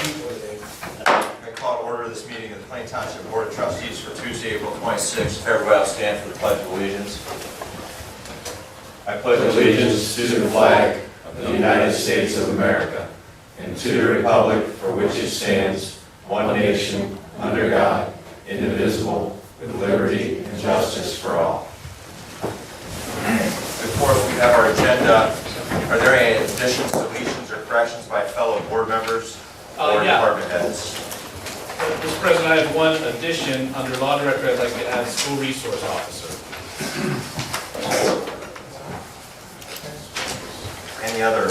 I call to order this meeting of the Plain Township Board of Trustees for Tuesday, April 26th. Everybody will stand for the Pledge of Allegiance. I pledge allegiance to the flag of the United States of America and to the republic for which it stands, one nation, under God, indivisible, with liberty and justice for all. Before we have our agenda, are there any additions, deletions, or corrections by fellow board members or department heads? Mr. President, I have one addition under Law Director. I'd like to add School Resource Officer. Any other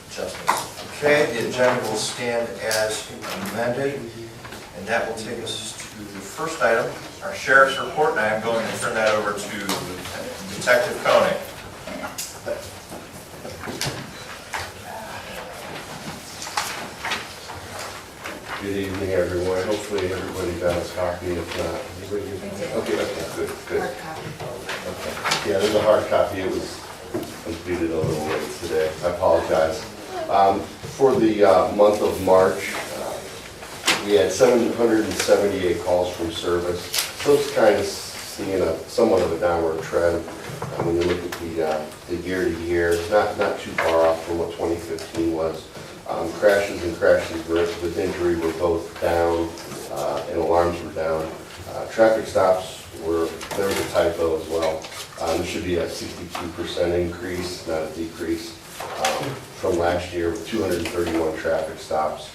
adjustments? Okay, the agenda will stand as amended, and that will take us to the first item, our sheriff's report, and I am going to turn that over to Detective Koenig. Good evening, everyone. Hopefully everybody got a copy. If not, okay, good. Okay. Yeah, there's a hard copy. It was completed a little late today. I apologize. For the month of March, we had 778 calls from service. So it's kind of seeing somewhat of a downward trend. When you look at the year to year, not too far off from what 2015 was. Crashes with injury were both down, and alarms were down. Traffic stops there was a typo as well. There should be a 62% increase, not a decrease, from last year with 231 traffic stops.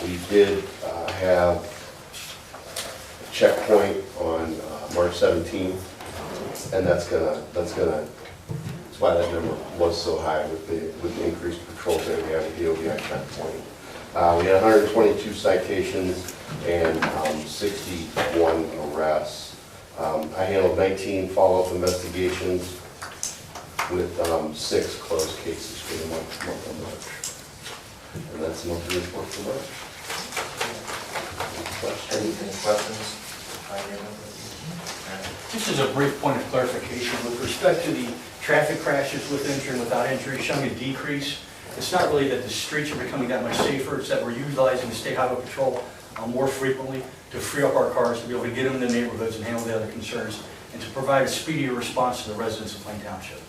We did have a checkpoint on March 17th, and that's why that number was so high with the increased patrols that we have at the OBI checkpoint. We had 122 citations and 61 arrests. I handled 19 follow-up investigations with 6 closed cases for the month of March. And that's the monthly report for March. Any questions? Just as a brief point of clarification, with respect to the traffic crashes with injury and without injury showing a decrease, it's not really that the streets are becoming that much safer, it's that we're utilizing the State Highway Patrol more frequently to free up our cars to be able to get them in the neighborhoods and handle the other concerns, and to provide a speedier response to the residents of Plain Township.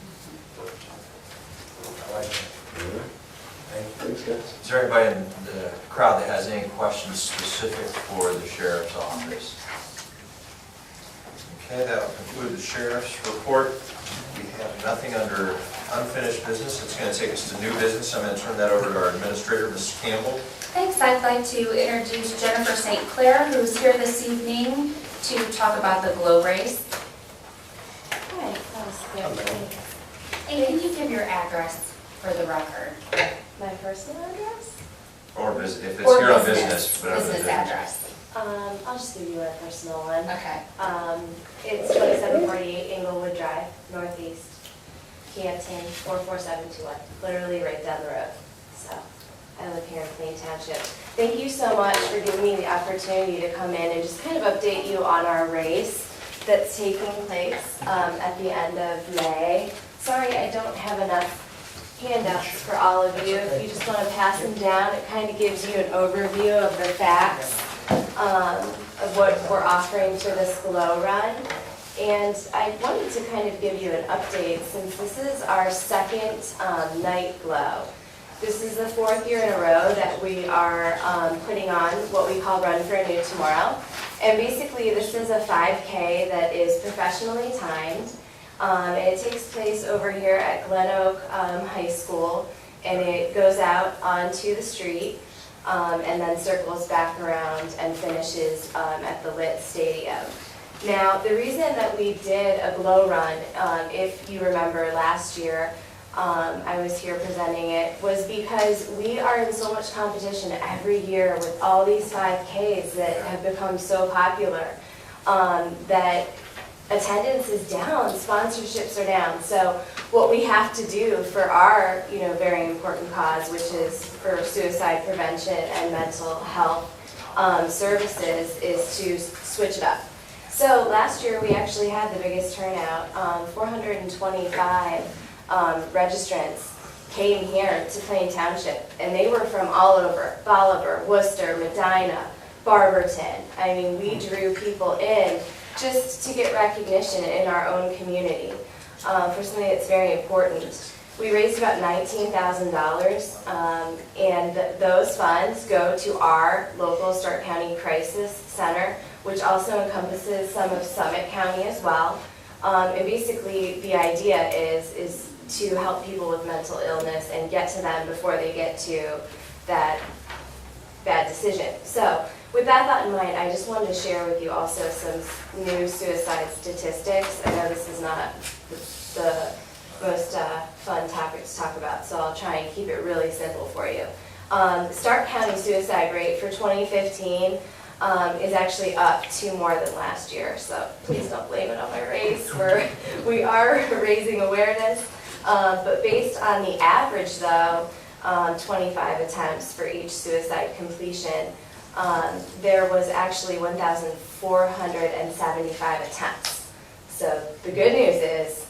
Thanks, guys. Is there anybody in the crowd that has any questions specific for the sheriff's office? Okay, that will conclude the sheriff's report. We have nothing under unfinished business. It's going to take us to new business. I'm going to turn that over to our administrator, Mrs. Campbell. Thanks. I'd like to introduce Jennifer St. Clair, who's here this evening to talk about the Glow Race. Hi, that was good. And can you give your address for the record? My personal address? Or if it's Or here on business, whatever. Business address. I'll just give you my personal one. Okay. It's 2748 Englewood Drive, Northeast, Canton, 44721, literally right down the road. So I live here in Plain Township. Thank you so much for giving me the opportunity to come in and just kind of update you on our race that's taking place at the end of May. Sorry, I don't have enough handouts for all of you. If you just want to pass them down, it kind of gives you an overview of the facts of what we're offering for this Glow Run. And I wanted to kind of give you an update since this is our second night glow. This is the 4th year in a row that we are putting on what we call Run for a New Tomorrow. And basically this is a 5K that is professionally timed. And it takes place over here at Glen Oak High School, and it goes out onto the street and then circles back around and finishes at the Lit Stadium. Now, the reason that we did a Glow Run, if you remember last year, I was here presenting it, was because we are in so much competition every year with all these 5Ks that have become so popular that attendance is down, sponsorships are down. So what we have to do for our, very important cause, which is for suicide prevention and mental health services, is to switch it up. So last year we actually had the biggest turnout, 425 registrants, came here to Plain Township, and they were from all over, Bolivar, Worcester, Medina, Barberton. I mean, we drew people in just to get recognition in our own community for something that's very important. We raised about $19,000, and those funds go to our local Stark County Crisis Center, which also encompasses some of Summit County as well. And basically, the idea is to help people with mental illness and get to them before they get to that bad decision. So with that thought in mind, I just wanted to share with you also some new suicide statistics. I know this is not the most fun topic to talk about, so I'll try and keep it really simple for you. Stark County suicide rate for 2015 is actually up 2 more than last year, so please don't blame it on my race. We are raising awareness, but based on the average though, 25 attempts for each suicide completion, there was actually 1,475 attempts. So the good news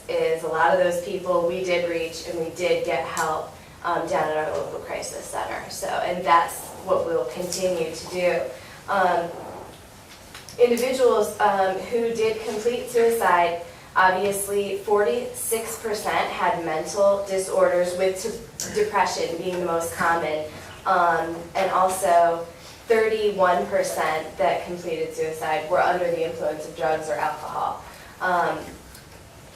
is a lot of those people we did reach and we did get help down at our local crisis center. So, and that's what we'll continue to do. Individuals who did complete suicide, obviously 46% had mental disorders, with depression being the most common, and also 31% that completed suicide were under the influence of drugs or alcohol.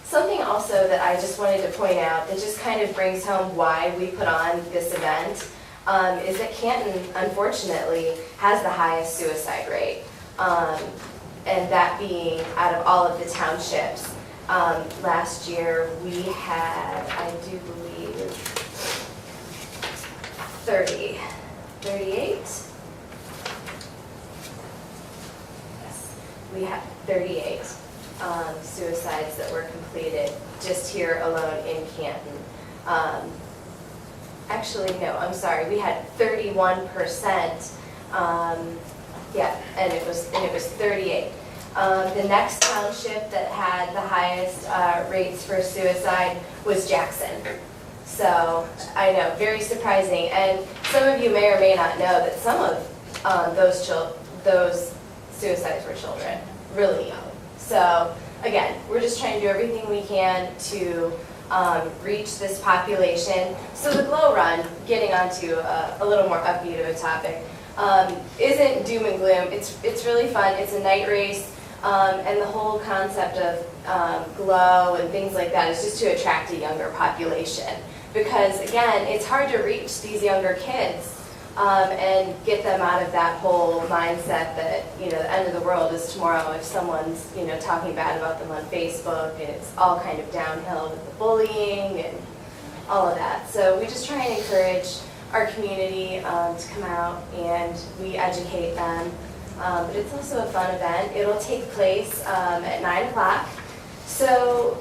Something also that I just wanted to point out that just kind of brings home why we put on this event is that Canton, unfortunately, has the highest suicide rate, and that being out of all of the townships. Last year we had, I do believe, 38? Yes, we had 38 suicides that were completed just here alone in Canton. Actually, no, I'm sorry, we had 31%, yeah, and it was 38. The next township that had the highest rates for suicide was Jackson. So, I know, very surprising. And some of you may or may not know that some of those suicides were children, really young. So, again, we're just trying to do everything we can to reach this population. So the Glow Run, getting onto a little more upbeat of a topic, isn't doom and gloom. It's really fun. It's a night race, and the whole concept of glow and things like that is just to attract a younger population. Because again, it's hard to reach these younger kids and get them out of that whole mindset that, you know, the end of the world is tomorrow if someone's, you know, talking bad about them on Facebook, and it's all kind of downhill with the bullying and all of that. So we just try and encourage our community to come out and we educate them. But it's also a fun event. It'll take place at 9 o'clock. So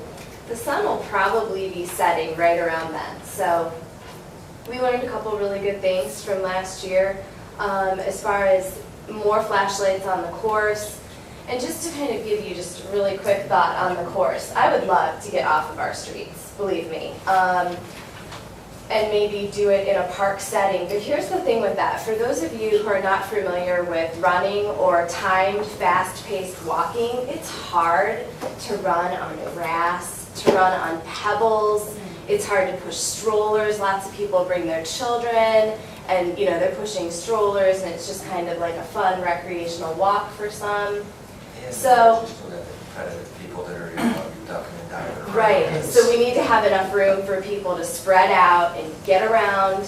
the sun will probably be setting right around then. So we learned a couple really good things from last year as far as more flashlights on the course. And just to kind of give you just a really quick thought on the course, I would love to get off of our streets, believe me, and maybe do it in a park setting. But here's the thing with that. For those of you who are not familiar with running or timed, fast-paced walking, it's hard to run on grass, to run on pebbles. It's hard to push strollers. Lots of people bring their children, and you know they're pushing strollers, and it's just kind of like a fun recreational walk for some. So, kind of people that are ducking and diving. right. So we need to have enough room for people to spread out and get around.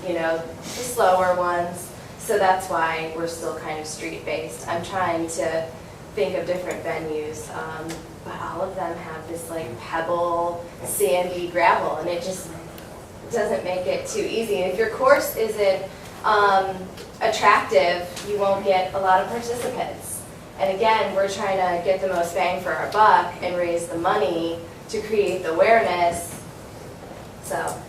You know, the slower ones. So that's why we're still kind of street-based. I'm trying to think of different venues. But all of them have this like pebble, sandy gravel, and it just doesn't make it too easy. And if your course isn't attractive, you won't get a lot of participants. And again, we're trying to get the most bang for our buck and raise the money to create the awareness. So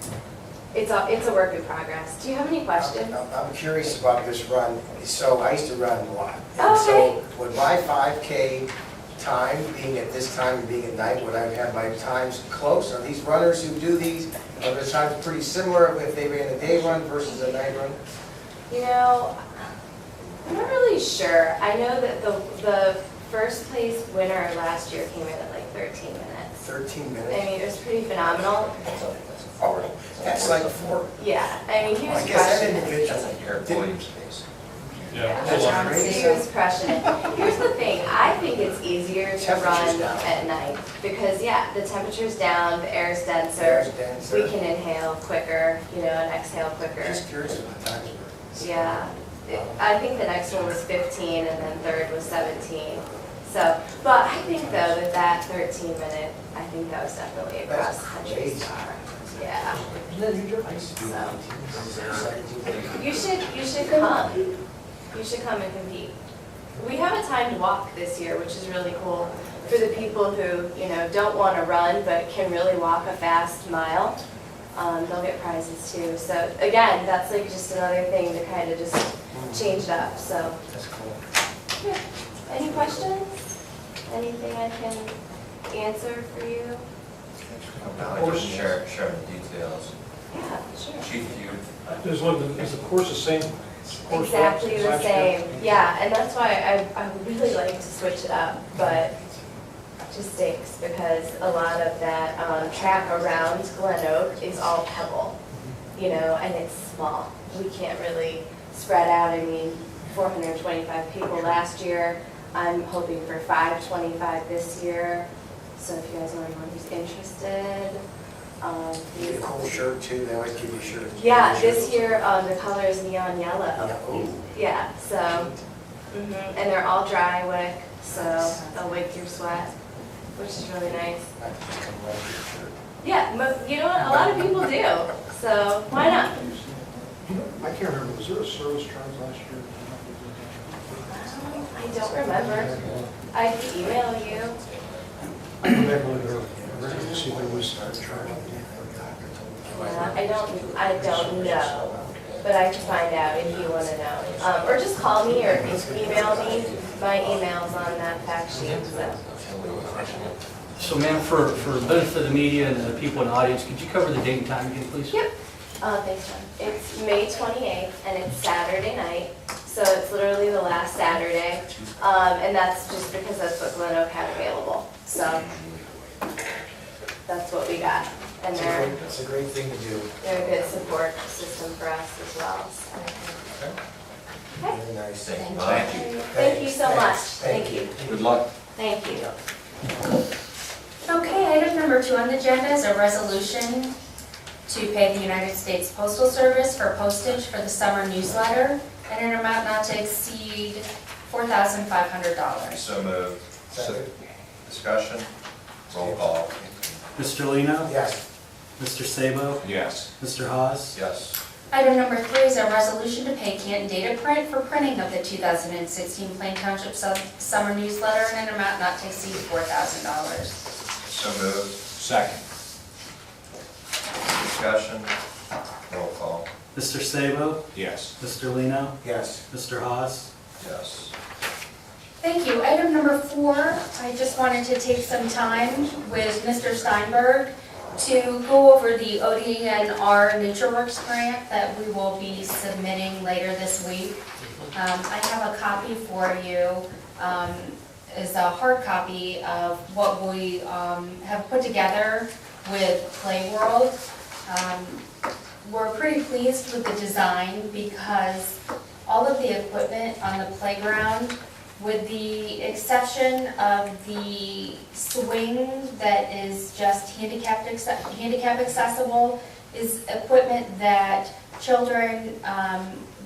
it's a work in progress. Do you have any questions? I'm curious about this run. So I used to run a lot. Oh, And so would my 5K time, being at this time and being at night, would I have my times close? Are these runners who do these, are the times pretty similar if they ran a day run versus a night run? You know, I'm not really sure. I know that the first place winner last year came in at like 13 minutes. 13 I minutes? mean, it was pretty phenomenal. Oh, that's like 4. Yeah, I mean, he I was guess that crushing it. individual. That's like Eric Williams' pace. Yeah. That's hold on. great. He was crushing it. Here's the thing, I think it's easier to Temperature's run down. at night because, yeah, the temperature's down, the air's denser. There's denser. We can inhale quicker, you know, and exhale quicker. Just curious what the times were. Yeah, I think the next one was 15 and then third was 17. So, but I think though that 13 minute, I think that was definitely a That's cross-country crazy. star. Yeah. So, So. you should come. You should come and compete. We have a timed walk this year, which is really cool for the people who, you know, don't want to run but can really walk a fast mile. They'll get prizes too. So again, that's like just another thing to kind of just change it up. So, That's cool. yeah. Any questions? Anything I can answer for you? Now, just share the details. Yeah, sure. Chief, you, Is the course the same? course Exactly the last year? same. Yeah, and that's why I would really like to switch it up, but it just stinks because a lot of that track around Glen Oak is all pebble, you know, and it's small. We can't really spread out. I mean, 425 people last year. I'm hoping for 525 this year. So if you guys know anyone who's interested, You get a cool shirt too, they always give you shirts. yeah, this year the color is neon yellow. Yeah, ooh. Yeah, so, and they're all dry wick, so they'll wick through sweat, which is really nice. I just come right to your shirt. Yeah, you know what, a lot of people do, so why not? I can't remember, was there a service charge last year? I don't remember. I can email you. I can back and look at it, to see if there was a charge. Yeah, I don't know, but I can find out if you want to know. Or just call me or email me. My email's on that fact sheet, so. So ma'am, for the benefit of the media and the people in the audience, could you cover the date and time again, please? Yep. Thanks, John. It's May 28th, and it's Saturday night, so it's literally the last Saturday. And that's just because that's what Glen Oak had available. So that's what we got. And It's a great thing to do. they're a good support system for us as well. So. Okay. Very nice. thank you. Thank you. Thank you so much. Thanks. Thank you. Good luck. Thank you. Okay, item number 2 on the agenda is a resolution to pay the United States Postal Service for postage for the summer newsletter at an amount not to exceed $4,500. So moved. Second. Discussion, roll call. Mr. Lino? Yes. Mr. Sabo? Yes. Mr. Hawes? Yes. Item number 3 is a resolution to pay Canton Data Print for printing of the 2016 Plain Township Summer Newsletter in an amount not to exceed $4,000. So moved. Second. Discussion, roll call. Mr. Sabo? Yes. Mr. Lino? Yes. Mr. Hawes? Yes. Thank you. Item number 4, I just wanted to take some time with Mr. Steinberg to go over the ODNR NatureWorks grant that we will be submitting later this week. I have a copy for you, is a hard copy of what we have put together with Playworld. We're pretty pleased with the design because all of the equipment on the playground, with the exception of the swing that is just handicap accessible, is equipment that children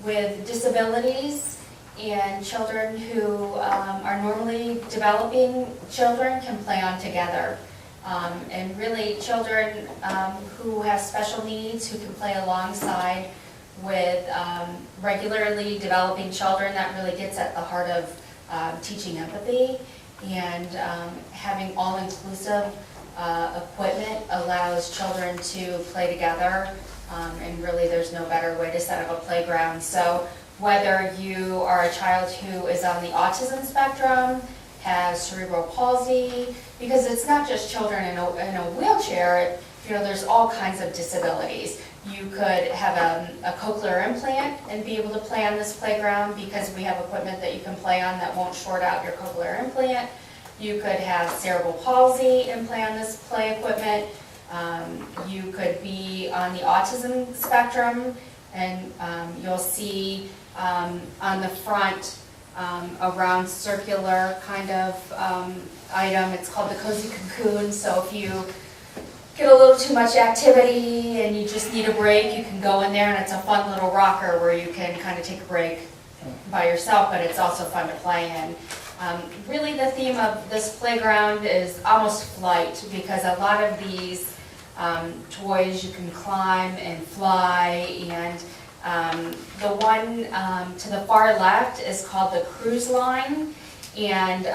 with disabilities and children who are normally developing children can play on together. And really children who have special needs who can play alongside with regularly developing children. That really gets at the heart of teaching empathy, and having all-inclusive equipment allows children to play together, and really there's no better way to set up a playground. So whether you are a child who is on the autism spectrum, has cerebral palsy, because it's not just children in a wheelchair, there's all kinds of disabilities. You could have a cochlear implant and be able to play on this playground because we have equipment that you can play on that won't short out your cochlear implant. You could have cerebral palsy and play on this play equipment. You could be on the autism spectrum, and you'll see on the front a round circular kind of item. It's called the cozy cocoon. So if you get a little too much activity and you just need a break, you can go in there, and it's a fun little rocker where you can kind of take a break by yourself, but it's also fun to play in. Really the theme of this playground is almost flight, because a lot of these toys you can climb and fly, and the one to the far left is called the cruise line, and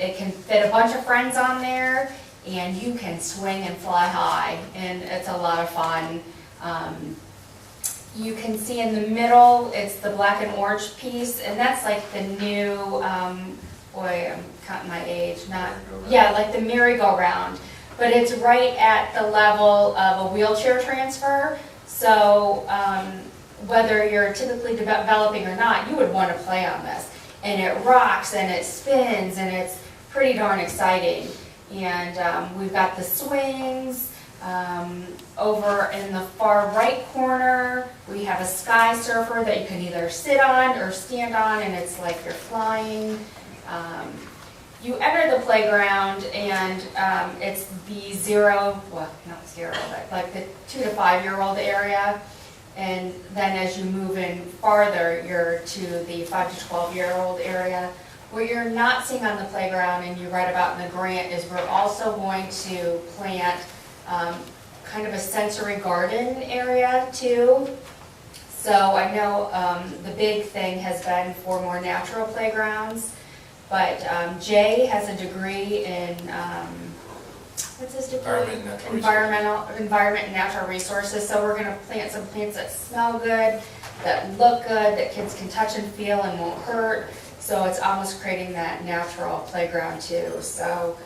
it can fit a bunch of friends on there, and you can swing and fly high, and it's a lot of fun. You can see in the middle, it's the black and orange piece, and that's like the new, boy, I'm counting my age, like the merry-go-round. But it's right at the level of a wheelchair transfer, so whether you're typically developing or not, you would want to play on this. And it rocks, and it spins, and it's pretty darn exciting. And we've got the swings. Over in the far right corner, we have a sky surfer that you can either sit on or stand on, and it's like you're flying. You enter the playground, and it's the not zero, but like the 2 to 5 year old area. And then as you move in farther, you're to the 5 to 12 year old area. What you're not seeing on the playground, and you read about in the grant, is we're also going to plant kind of a sensory garden area too. So I know the big thing has been for more natural playgrounds, but Jay has a degree in, what's his degree? Environment and natural resources. So we're gonna plant some plants that smell good, that look good, that kids can touch and feel and won't hurt. So it's almost creating that natural playground too. So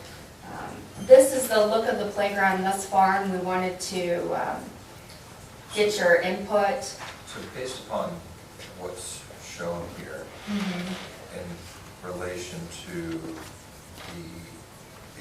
this is the look of the playground thus far, and we wanted to get your input. So based upon what's shown here, in relation to the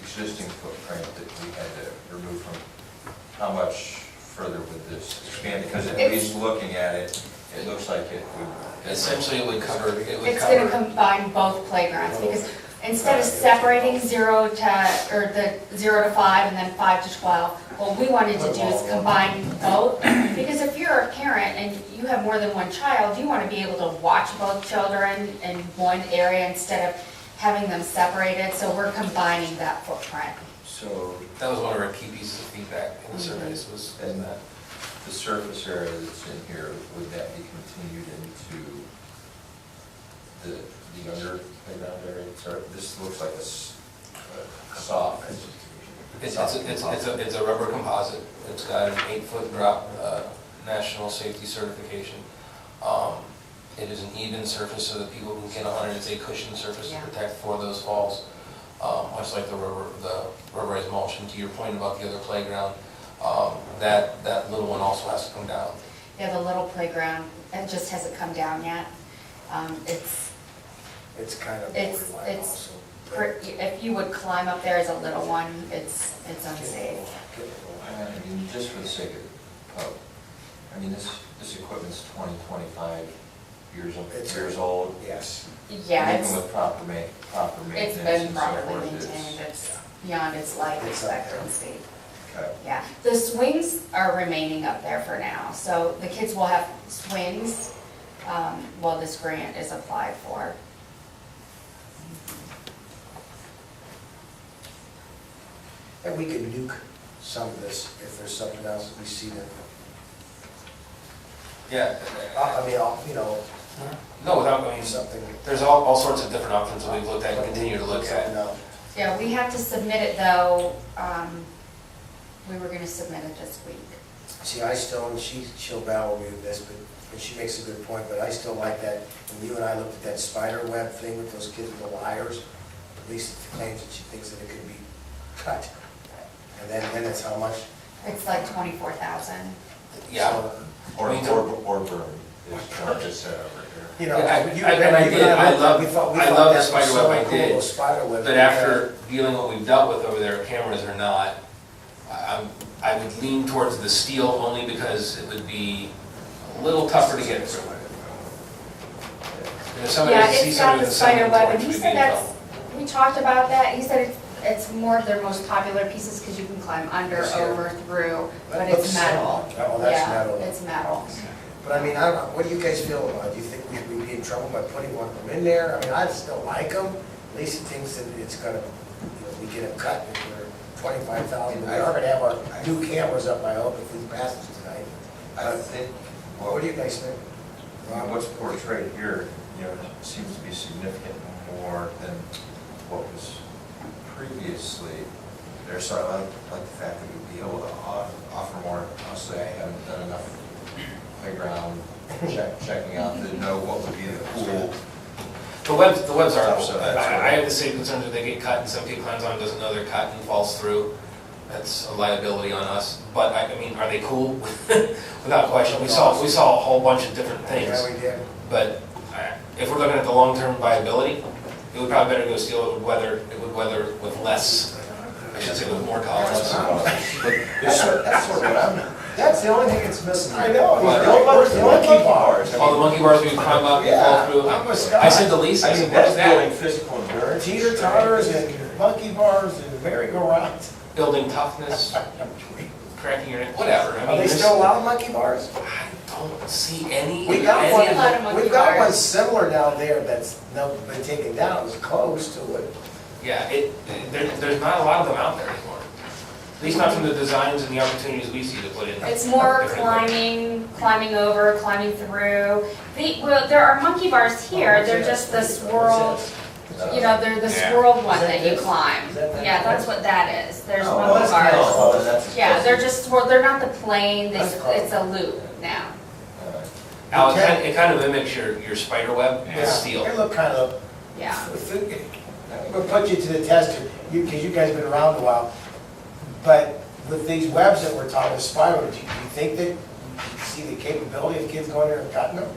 existing footprint that we had to remove from, how much further would this expand? Because at least looking at it, it looks like it would. Essentially, it would cover. It's going to combine both playgrounds, because instead of separating 0 to 5 and then 5 to 12, what we wanted to do is combine both. Because if you're a parent and you have more than one child, you want to be able to watch both children in one area instead of having them separated. So we're combining that footprint. So that was one of our key pieces of feedback in the surveys was that. The surface area that's in here, would that be continued into the younger playground area? Sorry, this looks like a soft. It's a rubber composite. It's got an 8-foot drop national safety certification. It is an even surface so that people can get on it. It's a cushioned surface to protect for those falls. Much like the rubberized mulch. And to your point about the other playground, that little one also has to come down. Yeah, the little playground, it just hasn't come down yet. It's kind of it's also. if you would climb up there as a little one, it's unsafe. I mean, just for the sake of, I mean, this equipment's 25 years old. Yes. Yeah, even with proper maintenance. It's been and so properly forth, maintained. It's beyond its life expectancy. Okay. Yeah, the swings are remaining up there for now, so the kids will have swings while this grant is applied for. And we could nuke some of this if there's something else that we see that, Yeah. I mean, No, without, I mean, something. there's all sorts of different options that we've looked at and continue to look at. No. Yeah, we have to submit it though, we were gonna submit it this week. See, I still, and she'll battle me with this, and she makes a good point, but I still like that, when you and I looked at that spider web thing with those kids with the wires, at least claims that she thinks that it could be cut. And then it's how much? It's like 24,000. Yeah. Or Me too. burn, is what I just said over here. You know, Yeah, you I and did. I love- we thought I love the that was spider so web, I cool, did. the spider web. But after dealing what we've dealt with over there, cameras or not, I would lean towards the steel only because it would be a little tougher to get through. And if somebody Yeah, sees it's got somebody the with a spider cinnamon web, torch, and he we'd be said in that's, trouble. we talked about that, he said it's more of their most popular pieces because you can climb under, Yes, yeah. over, through, That but it's looks metal. so- oh, that's metal. Yeah, it's metal. But I mean, I don't know, what do you guys feel about it? Do you think we'd be in trouble by putting one of them in there? I mean, I still like them. Lisa thinks that it's gonna, we get a cut if we're 25,000. We are gonna have our new cameras up, I hope, if we pass this tonight. I think, What do you guys think? what's portrayed here, seems to be significant more than what was previously there. So I like the fact that we'd be able to offer more. Honestly, I haven't done enough playground checking out to know what would be the cool. The webs are, So that's I have the same concerns that they get cut and some kid climbs on, doesn't know they're cut and falls through. That's a liability on us. But I mean, are they cool? Without question. We saw a whole bunch of different things. Yeah, we did. But if we're looking at the long-term viability, it would probably better go steel. It would weather with less, I should say with more tolerance. That's sort of what I'm. That's the only thing that's missing. I know. Where's the monkey bars? All the monkey bars we climb up and fall through. I'm with Scott. I said the least, I I said, mean, what is that's building that? physical endurance. Teeter totters and monkey bars and merry-go-rounds. Building toughness, cracking your neck, whatever. I Are mean, they this- still allowed monkey bars? I don't see any. We got any a lot of one, monkey we've got bars. one similar down there that's now been taken down, it was close to it. Yeah, there's not a lot of them out there anymore. At least not from the designs and the opportunities we see to put in. It's more different- climbing over, climbing through. Well, there are monkey bars here, they're just the swirl, they're the Yeah. swirled one Is that that you this? climb. Is that that Yeah, one? that's what that is. There's Oh, monkey that's bars. nice. Oh, that's. Yeah, they're just, they're not the plane, That's cool. it's a loop now. Al, it kind of mimics your spider web, Yeah, with steel. They look kind of, Yeah. we'll put you to the test, because you guys have been around a while. But with these webs that we're talking, spider, do you think that, you see the capability of kids going there and cutting them?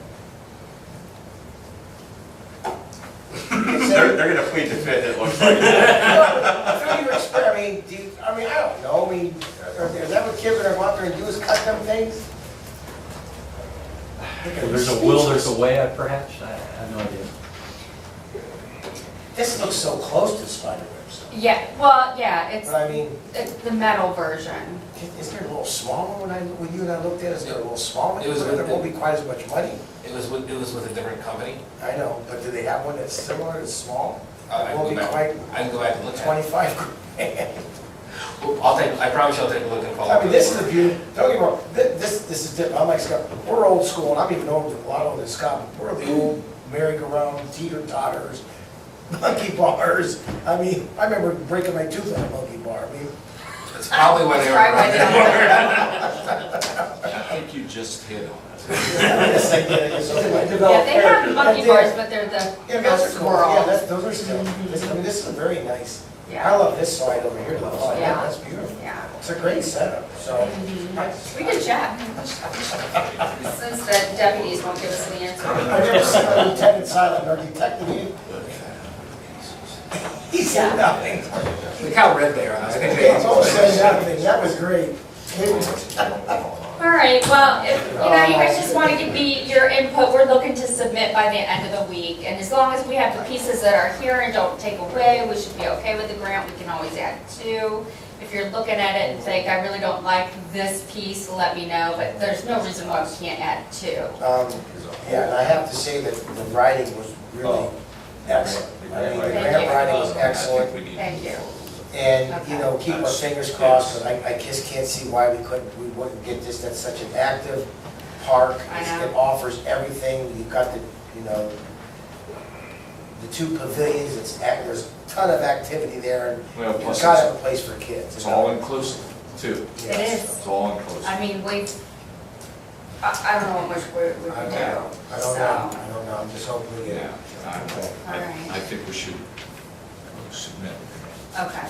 They're gonna plead the fifth, it looks like. Through your experience, I don't know, is that what kids are gonna go out there and do, is cut them things? There's a will, there's a way, perhaps? I have no idea. This looks so close to spider webs. Yeah, well, yeah, it's But I mean, the metal version. is there a little smaller when you and I looked at it, is there a little smaller? It was There won't be quite as much money. It was with a different company. I know, but do they have one that's similar, that's small? I It won't be can go quite I can go back and look at it. 25 grand. Well, I promise you I'll take a look and follow I up. mean, this is the beauty, don't get me wrong, this is different, I'm like Scott, we're old school, and I'm even older, a lot older than Scott, but we're the old merry-go-round, teeter-totters, monkey bars. I mean, I remember breaking my tooth on a monkey bar, I mean, That's probably why they That's probably why are. they I think you just hit on it's like, Yeah, they have monkey bars, but they're Yeah, the those are cool, yeah, swirl. those are still, this is very nice. I Yeah, love this slide over here, oh, yeah, Yeah. that's beautiful. yeah. It's a great setup, so. We can check. Since the deputies won't give us an answer. I've never seen a lieutenant silent, or detective either. He said nothing. Look how red they are. I think He they. almost said nothing, that was great. All right, well, if, you guys just want to give me your input, we're looking to submit by the end of the week. And as long as we have the pieces that are here and don't take away, we should be okay with the grant, we can always add to. If you're looking at it and think, I really don't like this piece, let me know, but there's no reason why we can't add to. Yeah, and I have to say that the writing was really excellent. I mean, the grant writing was excellent. Thank you. And, keep our fingers crossed, but I just can't see why we wouldn't get this, that's such an active park. I know. It offers everything, you've got the two pavilions, there's a ton of activity there, and Well, you've plus got to have a place for kids. It's all inclusive, too. It is. It's all inclusive. I mean, I don't know what much we I can don't do. know, I don't know, I'm just hoping we get it. All right. I think we should submit. Okay.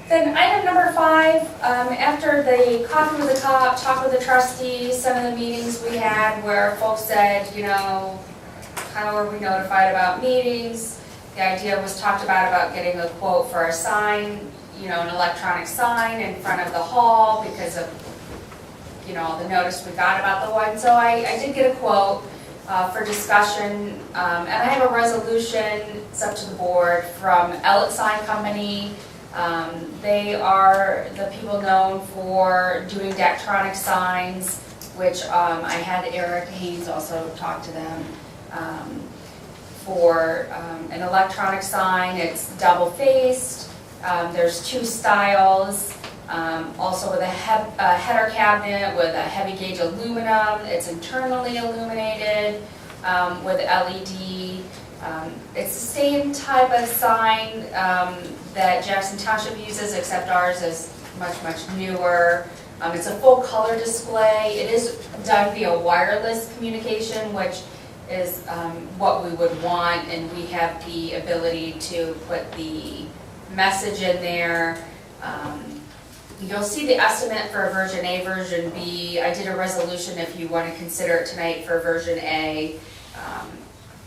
Then item number 5, after the coffee with the cop, talk with the trustees, some of the meetings we had where folks said, you know, how were we notified about meetings? The idea was talked about getting a quote for a sign, you know, an electronic sign in front of the hall because of, you know, the notice we got about the one. So I did get a quote for discussion, and I have a resolution, it's up to the board, from Elliott Sign Company. They are the people known for doing Daktronic signs, which I had Eric Haynes also talk to them for an electronic sign. It's double-faced. There's 2 styles, also with a header cabinet with a heavy gauge aluminum. It's internally illuminated with LED. It's the same type of sign that Jackson Township uses, except ours is much, much newer. It's a full color display. It is done via wireless communication, which is what we would want, and we have the ability to put the message in there. You'll see the estimate for version A, version B. I did a resolution if you want to consider it tonight for version A.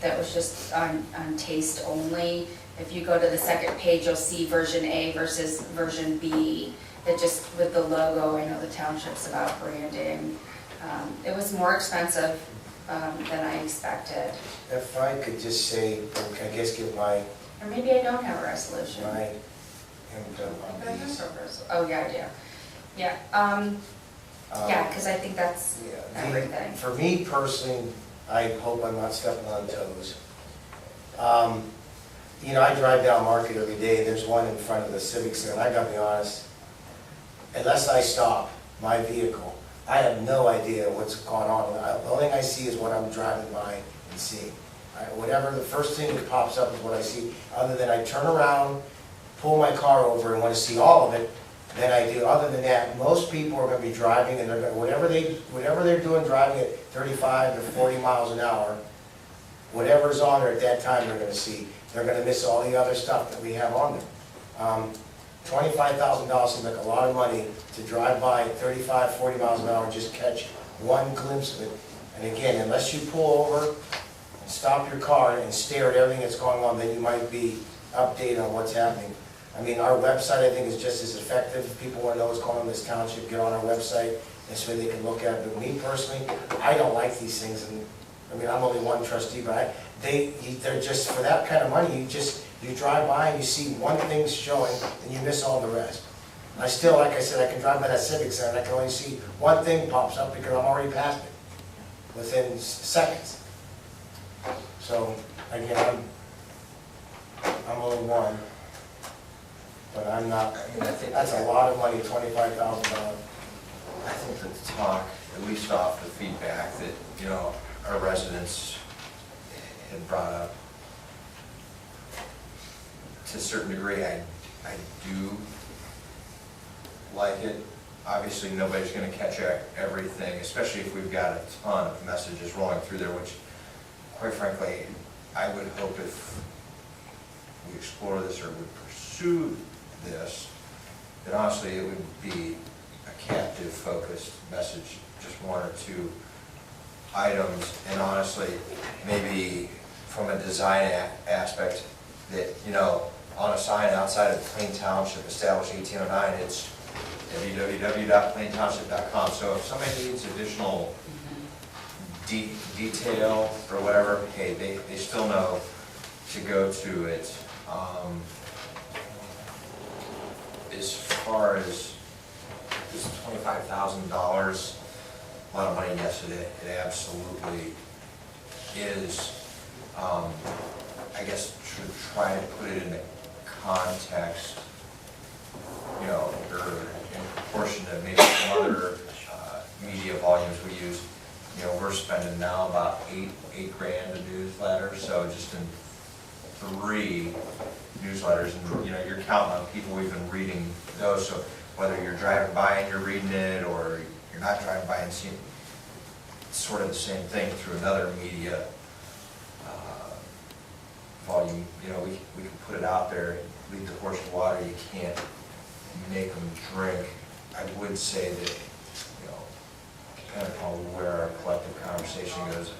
That was just on taste only. If you go to the second page, you'll see version A versus version B. That just with the logo, I know the township's about branding. It was more expensive than I expected. If I could just say, I guess give my Or maybe I don't have a resolution. input on these. Oh, yeah, I do. Yeah, yeah, because I think that's Yeah, everything. For me personally, I hope I'm not stepping on toes. You know, I drive down Market every day, there's one in front of the Civic Center, and I gotta be honest, unless I stop my vehicle, I have no idea what's going on. The only thing I see is what I'm driving by and see. Whatever, the first thing that pops up is what I see, other than I turn around, pull my car over and want to see all of it, then I do. Other than that, most people are going to be driving, and they're going, whatever they're doing, driving at 35 to 40 miles an hour, whatever's on there at that time, they're going to see. They're going to miss all the other stuff that we have on there. $25,000 seems like a lot of money to drive by 35, 40 miles an hour and just catch one glimpse of it. And again, unless you pull over, stop your car and stare at everything that's going on, then you might be updated on what's happening. I mean, our website, I think, is just as effective. If people want to know what's going on in this township, get on our website, this way they can look at it. But me personally, I don't like these things, and I mean, I'm only one trustee, but they're just, for that kind of money, you drive by and you see one thing showing, and you miss all the rest. I still, like I said, I can drive by that Civic Center, and I can only see one thing pops up because I'm already past it within seconds. So, again, I'm only one, but I'm not, that's a lot of money, $25,000. I think that the talk, at least off the feedback that, you know, our residents had brought up, to a certain degree, I do like it. Obviously, nobody's going to catch everything, especially if we've got a ton of messages rolling through there, which, quite frankly, I would hope if we explore this or would pursue this, that honestly it would be a captive-focused message, just 1 or 2 items, and honestly, maybe from a design aspect, that, you know, on a sign outside of Plain Township, established 1809, it's www.plaintownship.com. So if somebody needs additional detail or whatever, hey, they still know to go to it. As far as this $25,000, a lot of money, yes, it absolutely is. I guess to try to put it in the context, you know, or in proportion to maybe some other media volumes we use. You know, we're spending now about eight grand a newsletter, so just in 3 newsletters, and you know, you're counting on people we've been reading those. So whether you're driving by and you're reading it, or you're not driving by and seeing, it's sort of the same thing through another media Paul, you know, we can put it out there, leave the horse to water, you can't make them drink. I would say that, you know, depending on where our collective conversation goes,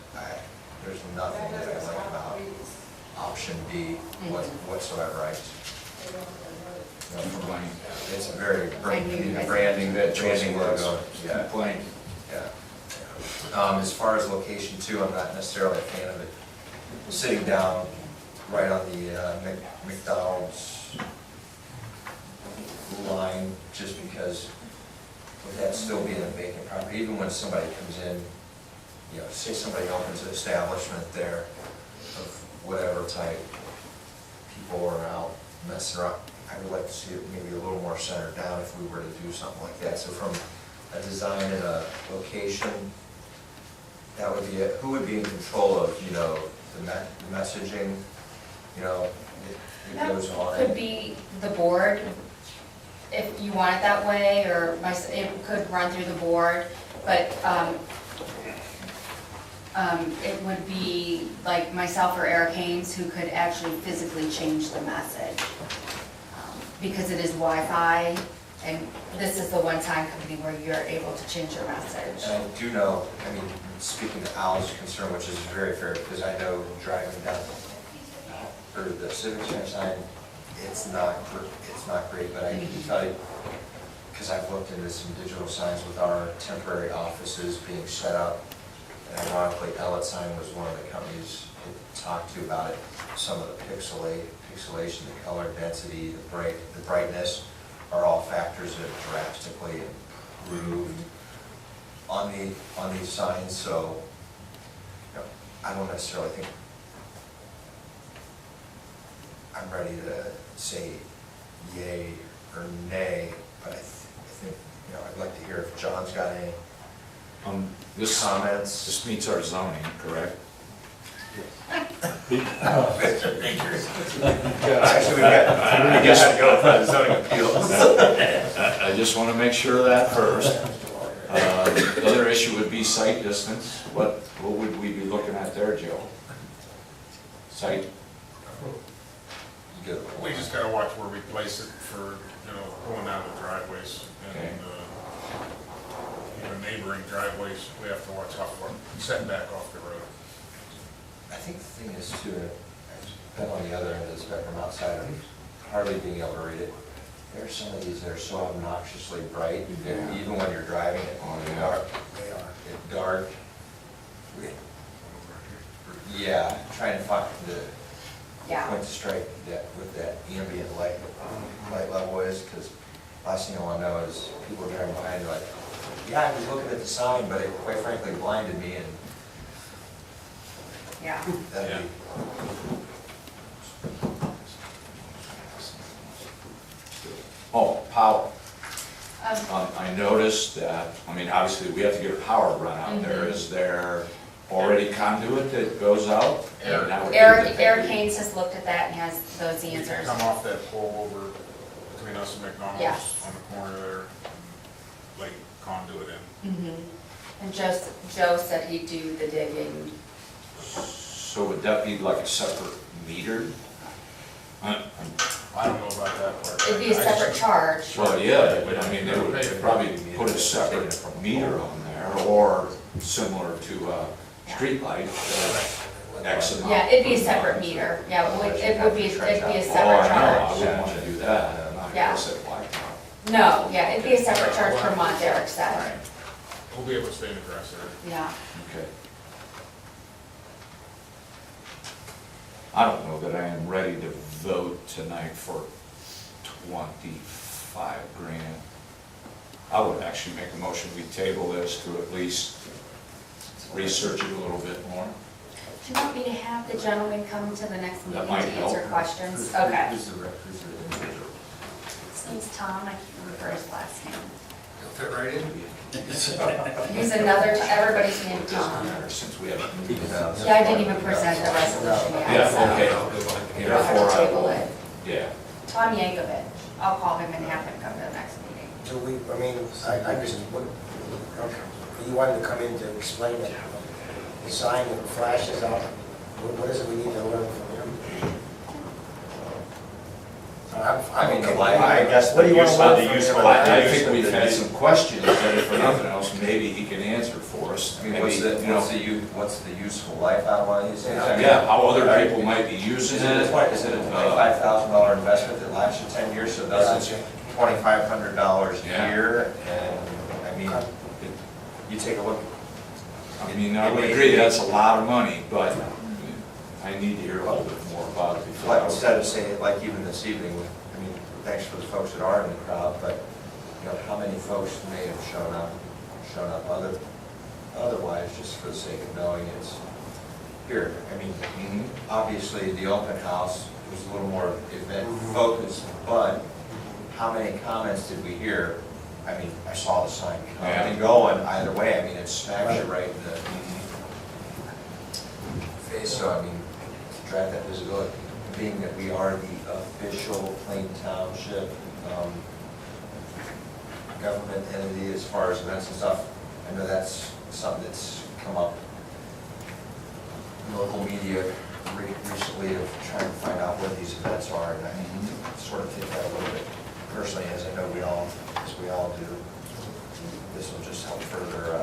there's nothing that I like about option B whatsoever. It's a very branding logo. Yeah. Plain. Yeah. As far as location too, I'm not necessarily a fan of it sitting down right on the McDonald's line, just because with that still being a vacant property, even when somebody comes in, you know, say somebody opens an establishment there of whatever type, people are out messing around. I would like to see it maybe a little more centered down if we were to do something like that. So from a design and a location, that would be it. Who would be in control of, you know, the messaging, you know, it goes on? Could be the board, if you want it that way, or it could run through the board, but it would be like myself or Eric Haynes who could actually physically change the message. Because it is Wi-Fi, and this is the one-time company where you're able to change your message. And I do know, I mean, speaking to Al's concern, which is very fair, because I know driving down or the Civic Center sign, it's not great, but I can tell you, because I've looked into some digital signs with our temporary offices being set up, and ironically, Elliott Sign was one of the companies that talked to about it. Some of the pixelation, the color density, the brightness are all factors that have drastically improved on these signs. So, you know, I don't necessarily think I'm ready to say yay or nay, but I think, you know, I'd like to hear if John's got any This comments. This meets our zoning, correct? Actually, I guess I'd go for the zoning appeals. I just want to make sure of that first. The other issue would be site distance. What would we be looking at there, Joe? Site? Good. We just gotta watch where we place it for, you know, going down the driveways Okay. and, even neighboring driveways, we have to watch how far setback off the road. I think the thing is too, I've been on the other end of the spectrum outside of hardly being able to read it. There are some of these that are so obnoxiously bright, Yeah. even when you're driving it, Oh, yeah. dark, it's dark. Yeah, trying to find the point to strike that with that ambient light level is, because last thing I want to know is people are driving by and they're like, yeah, I was looking at the sign, but it quite frankly blinded me, and Yeah. that'd be. Oh, power. I noticed that, I mean, obviously, we have to get a power run out there. Is there already conduit that goes out? That would be the thing. Eric Haynes has looked at that and has those We can answers. come off that pole over between us and McDonald's Yes. on the corner there, and like conduit in. And Joe said he'd do the digging. So would that be like a separate meter? I don't know about that part. It'd be a I separate just- charge. Well, yeah, but I mean, they would probably put a separate meter on there, or similar to a streetlight, X amount. Yeah, it'd be a separate meter. Yeah, it would be a Oh, separate I know, I charge. wouldn't want to do that. I'm not Yeah. gonna say blacktop. No, yeah, it'd be a separate charge per month, Eric said. We'll be able to stay in the grass there. Yeah. Okay. I don't know that I am ready to vote tonight for 25 grand. I would actually make a motion, we table this to at least research it a little bit more. Do you want me to have the gentleman come to the next meeting to might answer help. questions? Okay. Who's the individual? His name's Tom, I can't remember his last name. He'll fit right in. He's another, everybody's named Tom. Since we have. Yeah, I didn't even present the resolution yet, Yeah, so okay. we'll Therefore, have to I table will, it. yeah. Tom Yankovic, I'll call him and have him come to the next meeting. So I just, okay, you wanted to come in to explain it, the sign that flashes out, what is it we need to learn from him? I'm okay. I guess What do you want to learn the from useful him? I think we've had some questions, that if for nothing else, maybe he can answer for us. I mean, Maybe, what's the useful life out of it? Yeah, how other people might be using Is it it. is it a $25,000 investment that lasts you 10 years, so that's Gotcha. $2,500 a Yeah. year? And, I mean, you take a look. I mean, I would agree, that's a lot of money, but I need to hear a little bit more about it before. Like, instead of saying, like even this evening, I mean, thanks for the folks that are in the crowd, but, you know, how many folks may have shown up otherwise, just for the sake of knowing it's here. I mean, obviously, the open house was a little more event focused, but how many comments did we hear? I mean, I saw the sign coming and going either way. I mean, it smacks you right in the face. So, I mean, to drive that visibility, being that we are the official Plain Township government entity as far as events and stuff, I know that's something that's come up in local media recently of trying to find out what these events are, and I sort of take that a little bit personally, as I know we all do. This will just help further.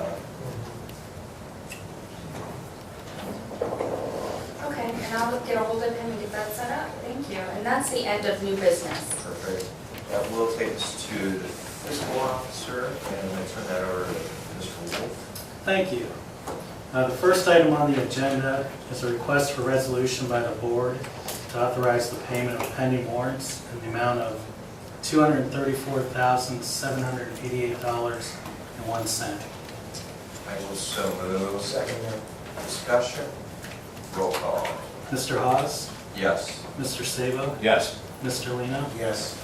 Okay, and I'll get a hold of him and get that set up. Thank you. And that's the end of new business. Perfect. That will take us to the fiscal officer, and I turn that over to Mr. Wolf. Thank you. The first item on the agenda is a request for resolution by the board to authorize the payment of pending warrants in the amount of $234,788.01. I will so move. Second, Discussion. Roll call. Mr. Hawes? Yes. Mr. Sabo? Yes. Mr. Lino? yes.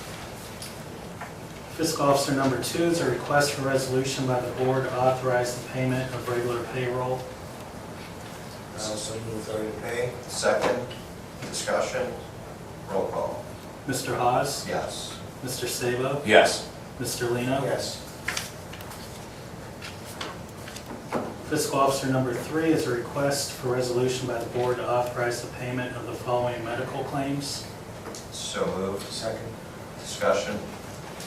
Fiscal Officer number 2 is a request for resolution by the board to authorize the payment of regular payroll. I also move authority to pay. Second. Discussion. Roll call. Mr. Hawes? Yes. Mr. Sabo? Yes. Mr. Lino? Yes. Fiscal Officer number 3 is a request for resolution by the board to authorize the payment of the following medical claims. So moved. Second, Discussion.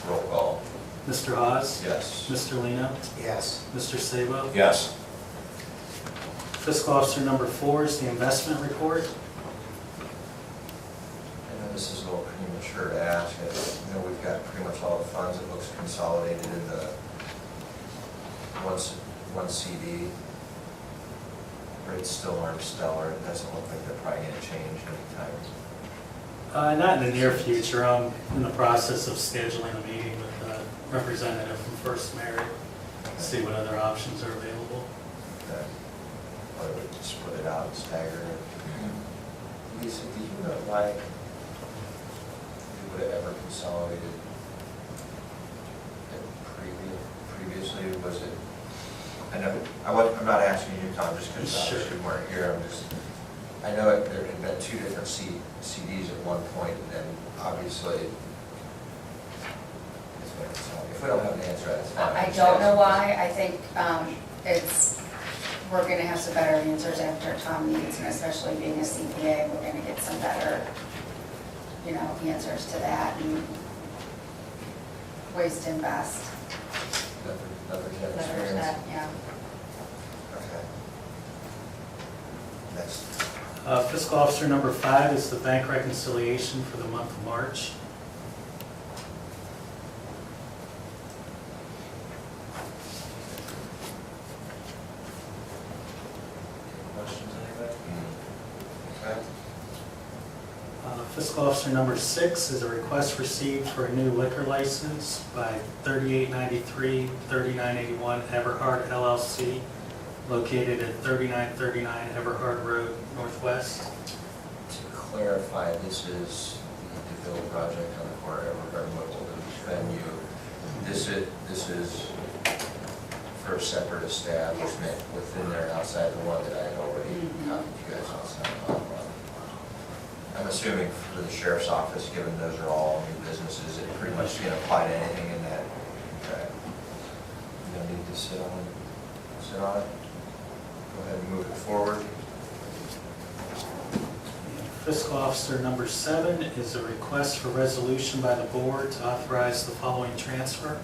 Roll call. Mr. Hawes? Yes. Mr. Lino? yes. Mr. Sabo? Yes. Fiscal Officer number 4 is the investment report. I know this is a little premature to ask. I know we've got pretty much all the funds. It looks consolidated in the one CD. Rates still aren't stellar. It doesn't look like they're probably going to change anytime. Not in the near future. I'm in the process of scheduling a meeting with a representative from First Merit to see what other options are available. Or we could split it out and stagger it. Lisa, do you know why we would have ever consolidated it previously? Was it, I know, I'm not asking you, Tom, just because Sure. you weren't here. I know there had been two different CDs at one point, and then obviously, if we don't have an answer, that's fine. I don't know why. I think we're going to have some better answers after Tom meets, and especially being a CPA, we're going to get some better, answers to that and ways to invest. Nothing had Better experience. that, yeah. Okay. Next. Fiscal Officer number 5 is the bank reconciliation for the month of March. Questions, anybody? Okay. Fiscal Officer number 6 is a request received for a new liquor license by 3893 3981 Everhard LLC, located at 3939 Everhard Road Northwest. To clarify, this is the DeVille project on the corner of Evergreen Local venue. This is for a separate establishment within there, outside the one that I had already copied you guys on. I'm assuming for the sheriff's office, given those are all new businesses, it pretty much can apply to anything in that. Okay. You don't need to sit on it. Go ahead and move it forward. Fiscal Officer number 7 is a request for resolution by the board to authorize the following transfer.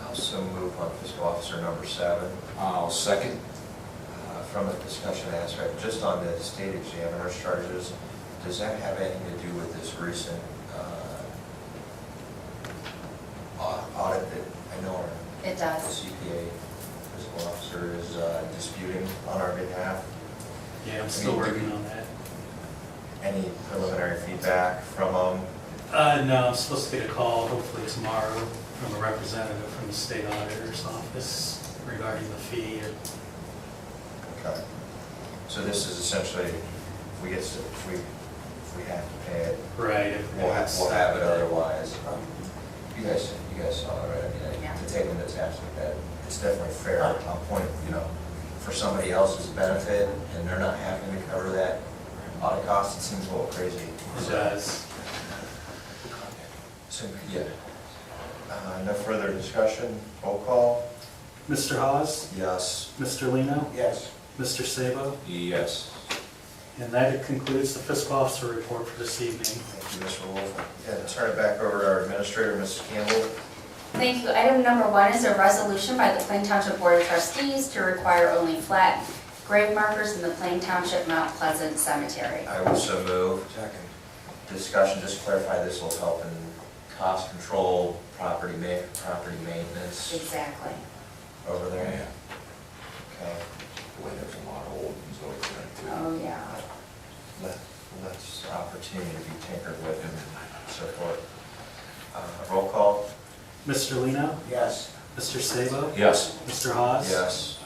I'll so move on fiscal officer number 7. I'll second. From a discussion aspect, just on the state examiner's charges, does that have anything to do with this recent audit that I know our It does. CPA fiscal officer is disputing on our behalf? Yeah, I'm still working on that. Any preliminary feedback from them? No, I'm supposed to get a call hopefully tomorrow from a representative from the state auditor's office regarding the fee. Okay. So this is essentially, if we have to pay it, Right. we'll have it otherwise. You guys saw it, right? I mean, Yeah. to take them to task like that, it's definitely fair. I'll point, for somebody else's benefit, and they're not having to cover that audit cost, it seems a little crazy. It does. So, yeah. No further discussion, roll call? Mr. Hawes? Yes. Mr. Lino? Yes. Mr. Sabo? Yes. And that concludes the fiscal officer report for this evening. Thank you, Mr. Wolf. And turn it back over to our administrator, Mrs. Campbell. Thank you. Item number 1 is a resolution by the Plain Township Board of Trustees to require only flat grave markers in the Plain Township Mount Pleasant Cemetery. I will so move. Second. Discussion, just clarify, this will help in cost control, property maintenance Exactly. over there. Yeah. Okay. Boy, there's a lot of old ones over there too. Oh, yeah. Let's opportunity to be tinkered with and so forth. Roll call? Mr. Lino? Yes. Mr. Sabo? Yes. Mr. Hawes? Yes.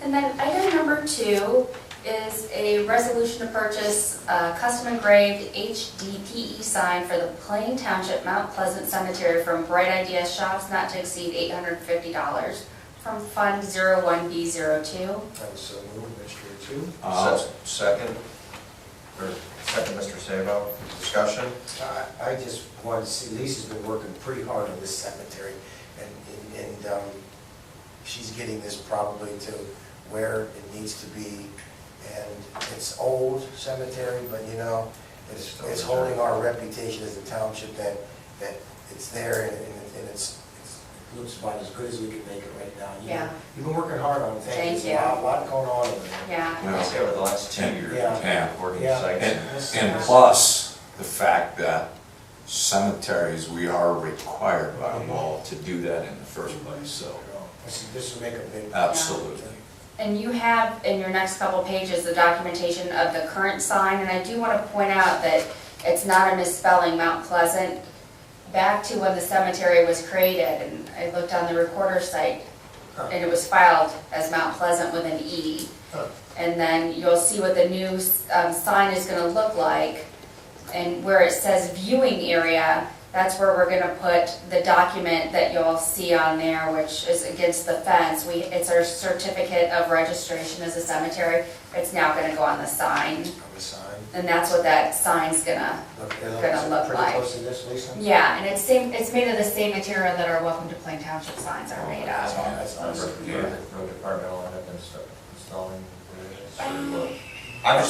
And then item number 2 is a resolution to purchase a custom engraved HDPE sign for the Plain Township Mount Pleasant Cemetery from Bright Ideas Shops, not to exceed $850, from Fund 01B02. I was so moved, Mr. 2. Second? Or second, Mr. Sabo. Discussion? I just want to see, Lisa's been working pretty hard on this cemetery, and she's getting this probably to where it needs to be. And it's old cemetery, but it's holding our reputation as a township that it's there and it looks about as good as we can make it right now. Yeah. You've been working hard on it. Thank There's you. a lot going on over there. Yeah. I'd say over the last 10 years. Yeah. According to Yeah. sites. And plus, the fact that cemeteries, we are required by law to do that in the first place, so This will make a big. absolutely. And you have in your next couple pages the documentation of the current sign, and I do want to point out that it's not a misspelling, Mount Pleasant. Back to when the cemetery was created, and I looked on the recorder site, and it was filed as Mount Pleasant with an E. And then you'll see what the new sign is going to look like, and where it says viewing area, that's where we're going to put the document that you'll see on there, which is against the fence. It's our certificate of registration as a cemetery. It's now going to go on the sign, On the sign. and that's what that sign's gonna look Pretty like. close to this, Lisa? Yeah, and it's made of the same material that our Welcome to Plain Township signs are made That's of. all, that's all. Road department will end up installing this. I'm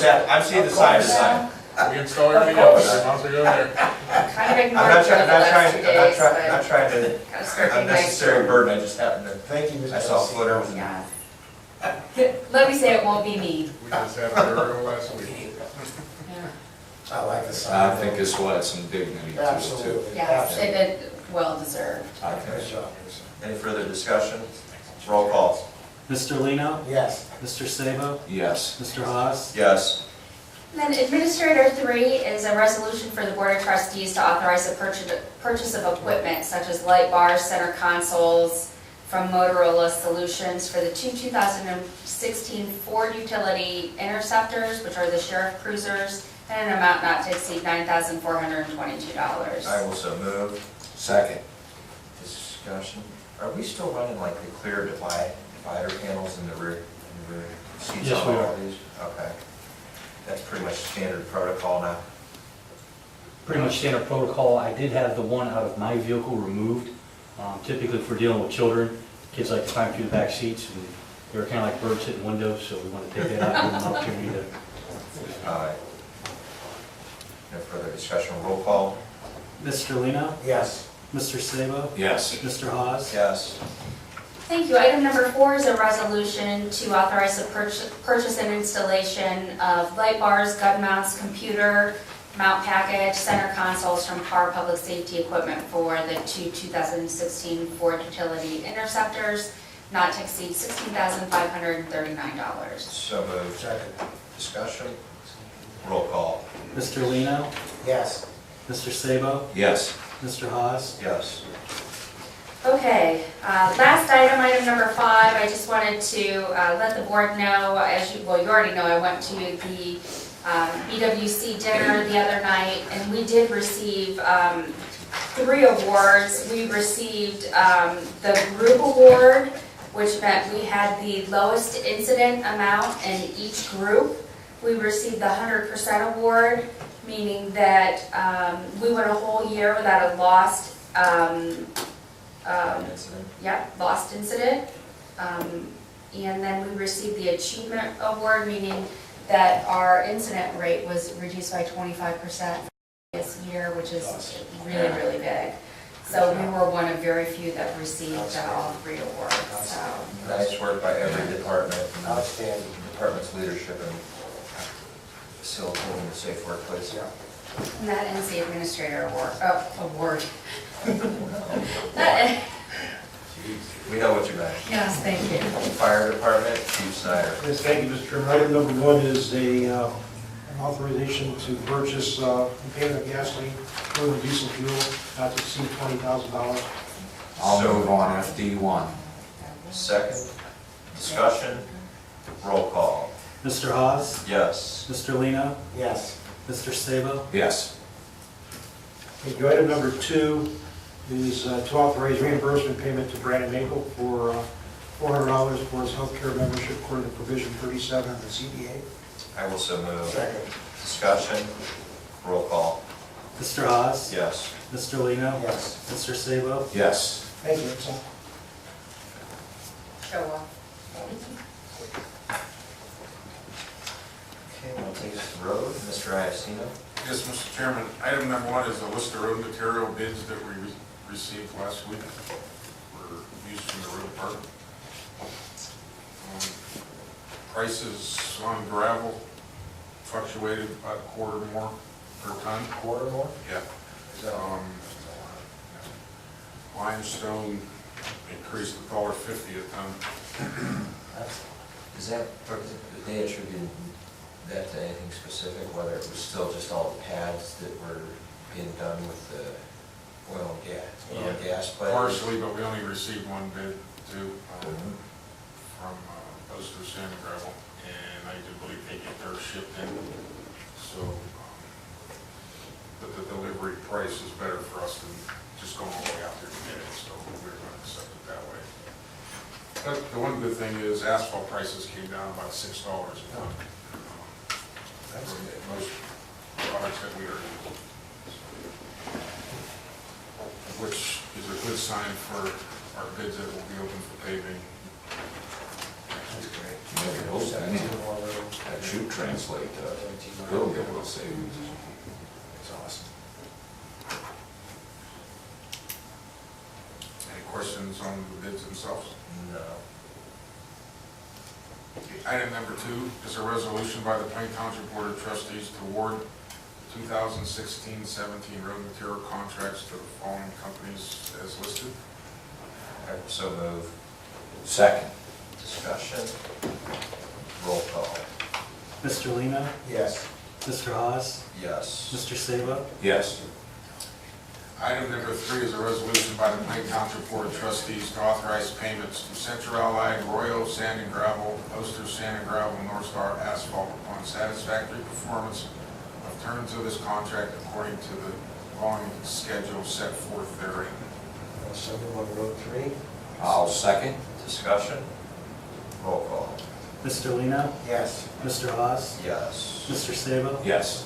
seeing the sign design. We installed everything else, every month we go there. Kind of I'm ignored not it for the last 2 days, not but trying to, gotta start being nice. unnecessary burden, I just happened to, Thank you, Mr. I saw a footer with Yeah. Let me say it won't be me. We just had a burial last week. Yeah. I like the sign. I think this will add some dignity to it too. Absolutely. Yes, Absolutely. it well deserved. Good job, Lisa. Any further discussion? Roll call. Mr. Lino? Yes. Mr. Sabo? Yes. Mr. Hawes? Yes. And then Administrator 3 is a resolution for the Board of Trustees to authorize the purchase of equipment such as light bars, center consoles from Motorola Solutions for the two 2016 Ford Utility Interceptors, which are the sheriff cruisers, and an amount not to exceed $9,422. I will so move. Second. Discussion. Are we still running like the clear divider panels in the rear seats Yes, on we all are. of these? Okay. That's pretty much standard protocol now. Pretty much standard protocol. I did have the one out of my vehicle removed. Typically for dealing with children, kids like to climb through the back seats, and they're kind of like birds hitting windows, so we want to take that out and give them an opportunity to. All right. discussion, roll call. Mr. Lino? Yes. Mr. Sabo? Yes. Mr. Hawes? Yes. Thank you. Item number 4 is a resolution to authorize the purchase and installation of light bars, gun mounts, computer mount package, center consoles from Power Public Safety Equipment for the 2016 Ford Utility Interceptors, not to exceed $16,539. So moved. Second. Discussion, roll call. Mr. Lino? Yes. Mr. Sabo? Yes. Mr. Hawes? Yes. Okay, last item, item number 5, I just wanted to let the board know, you already know, I went to the BWC dinner the other night, and we did receive 3 awards. We received the group award, which meant we had the lowest incident amount in each group. We received the 100% award, meaning that we went a whole year without a lost lost incident. And then we received the achievement award, meaning that our incident rate was reduced by 25% this year, which is really, really big. So we were one of very few that received all 3 awards. So. Nice work by every department. Outstanding. Department's leadership in facilitating a safe workplace. Yeah. And that ends the administrator award. We know what you meant. Yes, thank you. Fire Department, Chief Snyder. Yes, thank you, Mr. Chairman. Item number 1 is an authorization to purchase and payment of gasoline, fuel, and diesel fuel, not to exceed $20,000. I'll move on FD1. Second, discussion, roll call. Mr. Hawes? Yes. Mr. Lino? Yes. Mr. Sabo? Yes. Thank you. Item number 2 is to authorize reimbursement payment to Brandon Nagel for $400 for his health care membership according to provision 37 of the CBA. I will so move. Second. Discussion, roll call. Mr. Hawes? Yes. Mr. Lino? Yes. Mr. Sabo? Yes. Thank you. That's all. Show off. Okay, we'll take us to the road. Mr. Iacino. Yes, Mr. Chairman, item number 1 is a list of road material bids that we received last week for use in the road department. Prices on gravel fluctuated about a quarter more per ton. Quarter more? Yeah. Limestone increased to $1.50 a ton. Is that, or did they attribute that to anything specific, whether it was still just all the pads that were being done with the oil and gas plant? Partially, but we only received 1 bid too, from Oster Sand and Gravel, and I do believe they get theirs shipped in. So, but the delivery price is better for us than just going all the way out there to get it, so we're going to accept it that way. But the one good thing is asphalt prices came down about $6 a ton. That's good. Most products that we are using. Which is a good sign for our bids that will be open for paving. That's great. Maybe hope that should translate to real good savings. It's awesome. Any questions on the bids themselves? No. Item number 2 is a resolution by the Plain Township Board of Trustees to award 2016-17 road material contracts to the following companies as listed. I will so move. Second. Discussion, roll call. Mr. Lino? Yes. Mr. Hawes? Yes. Mr. Sabo? Yes. Item number 3 is a resolution by the Plain Township Board of Trustees to authorize payments to Central Allied, Royal Sand and Gravel, Oster Sand and Gravel, and North Star Asphalt upon satisfactory performance of terms of this contract according to the following schedule set forth therein. Someone on road 3? I'll second. Discussion, roll call. Mr. Lino? Yes. Mr. Hawes? Yes. Mr. Sabo? Yes.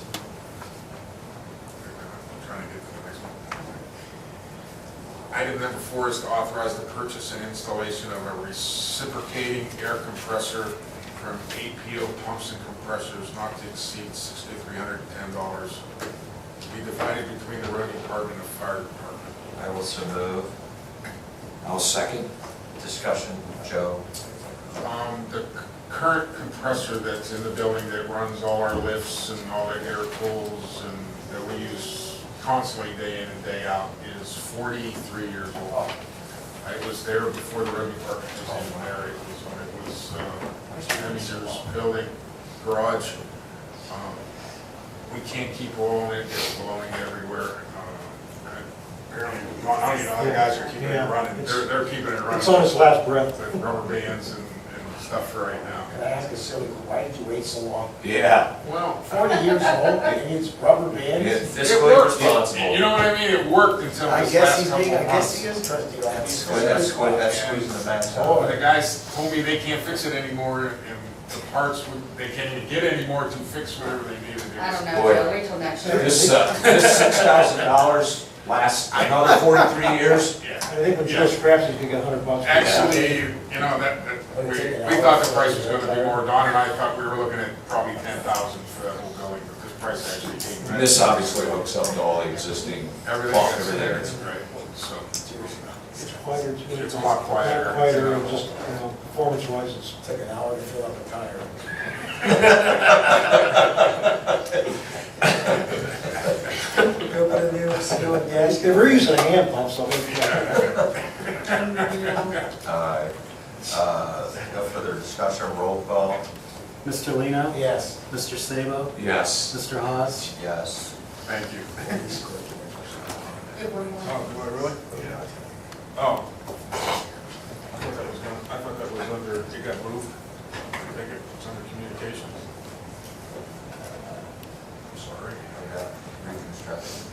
I'm trying to get to the next one. Item number 4 is to authorize the purchase and installation of a reciprocating air compressor from APO Pumps and Compressors not to exceed $6,310 to be be divided between the road department and the fire department. I will so move. I'll second. Discussion, Joe? The current compressor that's in the building that runs all our lifts and all the air tools and that we use constantly day in and day out is 43 years old. I was there before the road department was even there. It was when it was Hemiser's building, garage. We can't keep oil in it, it's blowing everywhere. Apparently, I don't know, the guys are keeping it running, they're keeping it running. It's on its last breath. With rubber bands and stuff for right now. Can I ask a silly, why did you wait so long? Yeah. Well, 40 years old, and it's rubber bands? Fiscally worked. responsible. You know what I mean? It worked until I this guess last he's couple being, I of guess he months. is trustee. That's squeezing the max Oh, out. the guys told me they can't fix it anymore, and the parts, they can't even get anymore to fix whatever they need to do. I don't know, Boy. Joe, wait till next year. This $6,000 lasts another 43 years? Yeah. I think when Joe scraps it, you can get $100. Actually, you know, we thought the price was gonna be more. Don and I thought we were looking at probably 10,000 for that whole building, but this price actually came back. And this obviously hooks up to all the existing Everything pump, that's everything. there, right, so. It's quieter too. It's a lot quieter. Quieter, and just, performance-wise, it's. Took an hour to fill up a tire. We're using a hand pump, so maybe. No further discussion, roll call? Mr. Lino? Yes. Mr. Sabo? Yes. Mr. Hawes? Yes. Thank you. Oh, do I really? Oh. I thought that was under, it got moved. I think it was under communications. I'm sorry. Reconstruction.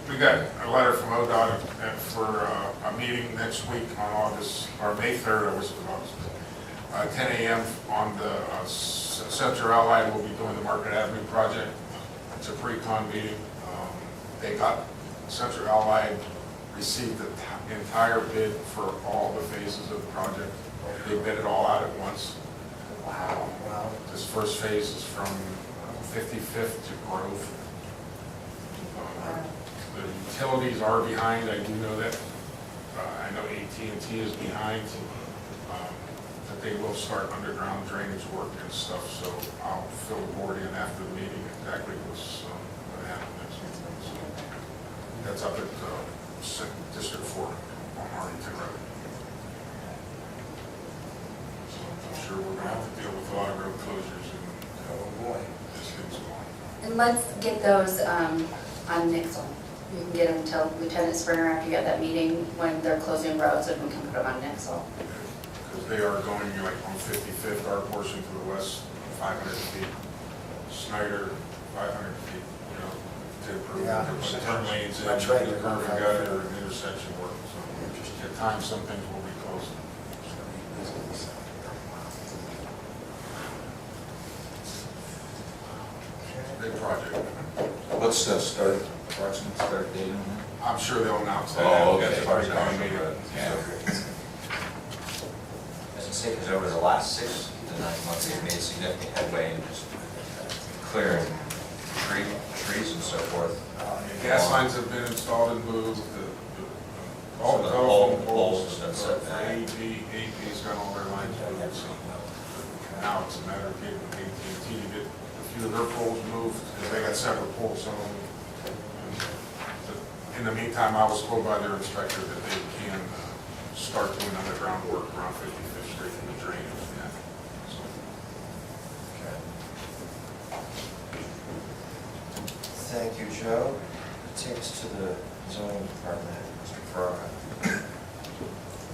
We got a letter from ODOT for a meeting next week on August, or May 3rd, I wish it was August. 10 a.m. on the Central Allied, we'll be doing the Market Avenue project. It's a pre-con meeting. They got, Central Allied received the entire bid for all the phases of the project. They bid it all out at once. Wow. This first phase is from 55th to Grove. The utilities are behind, I do know that. I know AT&T is behind. But they will start underground drainage work and stuff, so I'll fill the board in after the meeting exactly what's going to happen next week. So that's up at District 4 on Arlington Road. So I'm sure we're going to have to deal with a lot of road closures and just things going. And let's get those on Nixle. We can get them till Lieutenant Springer after you have that meeting when they're closing roads, and we can put them on Nixle. Because they are going like on 55th, our portion to the west, 500 feet. Snyder, 500 feet, you know, to improve, Yeah. the turn lanes in, That's right. the curve and gutter and intersection work. So at times, some things will be closed. Big project. What's the approximate start date on that? I'm sure they'll announce that. Oh, okay. At the pre-con meeting. Yeah. As I say, because over the last 6 to 9 months, they've made significant headway in just clearing trees and so forth. Gas lines have been installed and moved, all the So the telephone poles poles, and stuff, for AP's got all their lines moved, so now it's a matter of getting AT&T to get a few of their poles moved, because they got separate poles, some of them. In the meantime, I was told by their inspector that they can start doing underground work around 55th Street in the drainage. Yeah. So, Thank you, Joe. Take us to the zoning department, Mr. Farrar.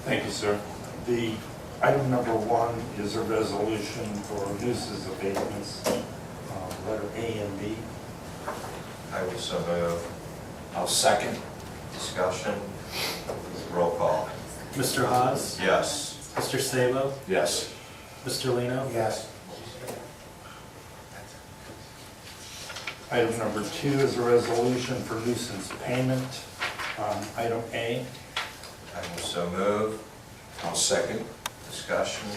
Thank you, sir. The item number 1 is a resolution for nuisance abatements, letter A and B. I will so move. I'll second. Discussion, roll call. Mr. Hawes? Yes. Mr. Sabo? Yes. Mr. Lino? Yes. Item number 2 is a resolution for nuisance payment, item A. I will so move. I'll second. Discussion,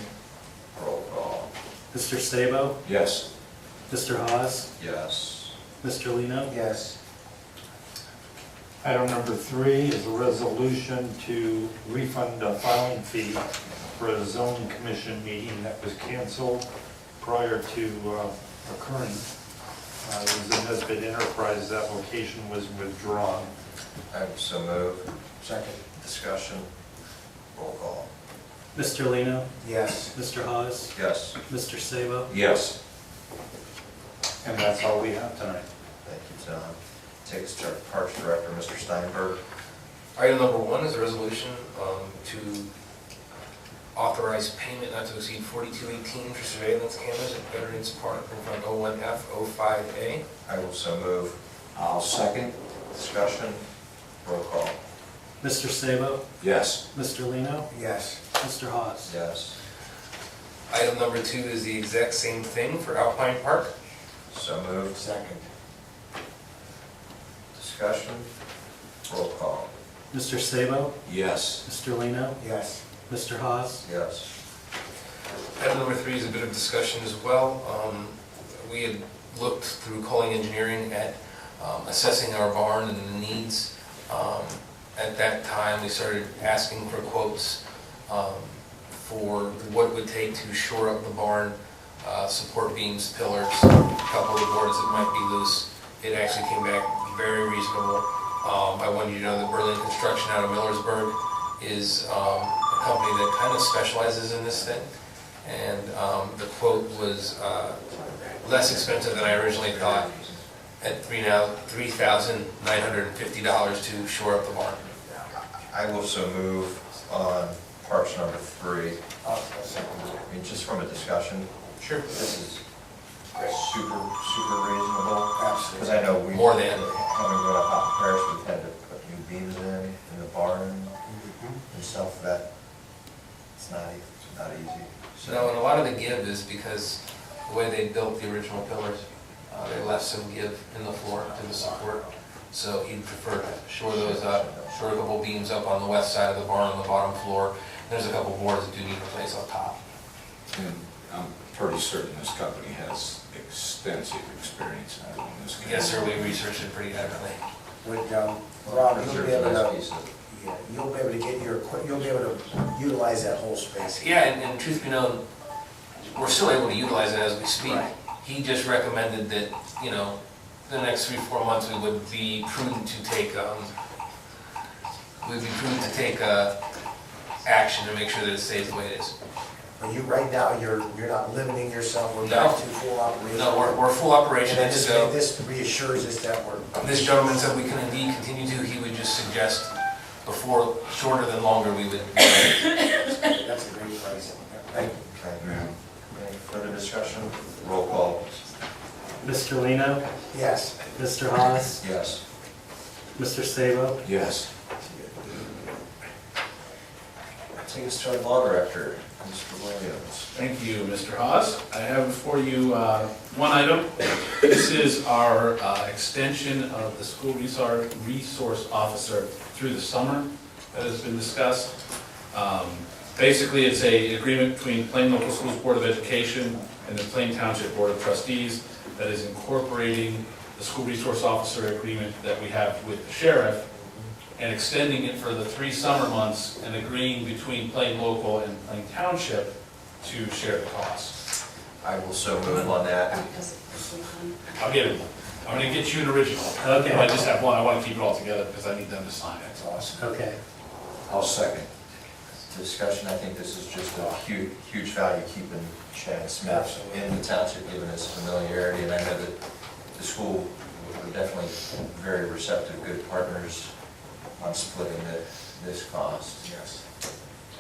roll call. Mr. Sabo, Yes. Mr. Hawes, Yes. Mr. Lino, Yes. Item number 3 is a resolution to refund a filing fee for a zoning commission meeting that was canceled prior to occurring. It was a Nesbit Enterprises application was withdrawn. I will so move. Second. Discussion. Roll call. Mr. Lino, Yes. Mr. Hawes, Yes. Mr. Sabo. Yes. And that's all we have tonight. Thank you, Tom. Take us to our Parks Director, Mr. Steinberg. Item number 1 is a resolution to authorize payment not to exceed $42.18 for surveillance cameras at Veterans Park in front of 01F 05A. I will so move. I'll second. Discussion. Roll call. Mr. Sabo, Yes. Mr. Lino, Yes. Mr. Hawes. Yes. Item number 2 is the exact same thing for Alpine Park. So moved. Second. Discussion. Roll call. Mr. Sabo, Yes. Mr. Lino, Yes. Mr. Hawes. Yes. Item number 3 is a bit of discussion as well. We had looked through Calling Engineering at assessing our barn and the needs. At that time, we started asking for quotes for what it would take to shore up the barn, support beams, pillars, a couple of the boards that might be loose. It actually came back very reasonable. I wanted you to know that Berlin Construction out of Millersburg is a company that kind of specializes in this thing. And the quote was less expensive than I originally thought, at $3,950 to shore up the barn. I will so move on Parks number 3. I mean, just from a discussion, Sure. this is super reasonable. Absolutely. Because I know we, More than. having grown up out in Paris, we've had to put new beams in the barn and stuff that, it's not easy. So No, and a lot of the give is because the way they built the original pillars, they left some give in the floor to the support. So he'd prefer to shore those up, shore a couple beams up on the west side of the barn on the bottom floor. There's a couple boards that do need replaced on top. And I'm pretty certain this company has extensive experience in this. Yes, sir, we researched it pretty accurately. Would, Rob, Those you'll are be able nice to, pieces. yeah, you'll be able to get your, you'll be able to utilize that whole space. Yeah, and truth be known, we're still able to utilize it as we speak. He just recommended that, you know, the next 3-4 months we would be prudent to take, action to make sure that it stays the way it is. But you, right now, you're not limiting yourself, we're No. back to full operation. No, we're full operation, And then so this reassures us that we're. this gentleman said we can indeed continue to. He would just suggest before, shorter than longer, we would. That's a great price. Thank you. Okay. Any further discussion? Roll call. Mr. Lino, Yes. Mr. Hawes, Yes. Mr. Sabo. Yes. Take us to our Law Director, Mr. Williams. Thank you, Mr. Hawes. I have for you one item. This is our extension of the school resource officer through the summer that has been discussed. Basically, it's an agreement between Plain Local Schools Board of Education and the Plain Township Board of Trustees that is incorporating the school resource officer agreement that we have with the sheriff and extending it for the 3 summer months and agreeing between Plain Local and Plain Township to share the costs. I will so move on that. I'll get it. I'm gonna get you an original. Okay. I just have one. I want to keep it all together because I need them to sign it. That's awesome. Okay. I'll second. Discussion, I think this is just a huge value keeping Chad Smith in the township, given his familiarity, and I know that the school were definitely very receptive, good partners on splitting this cost. Yes.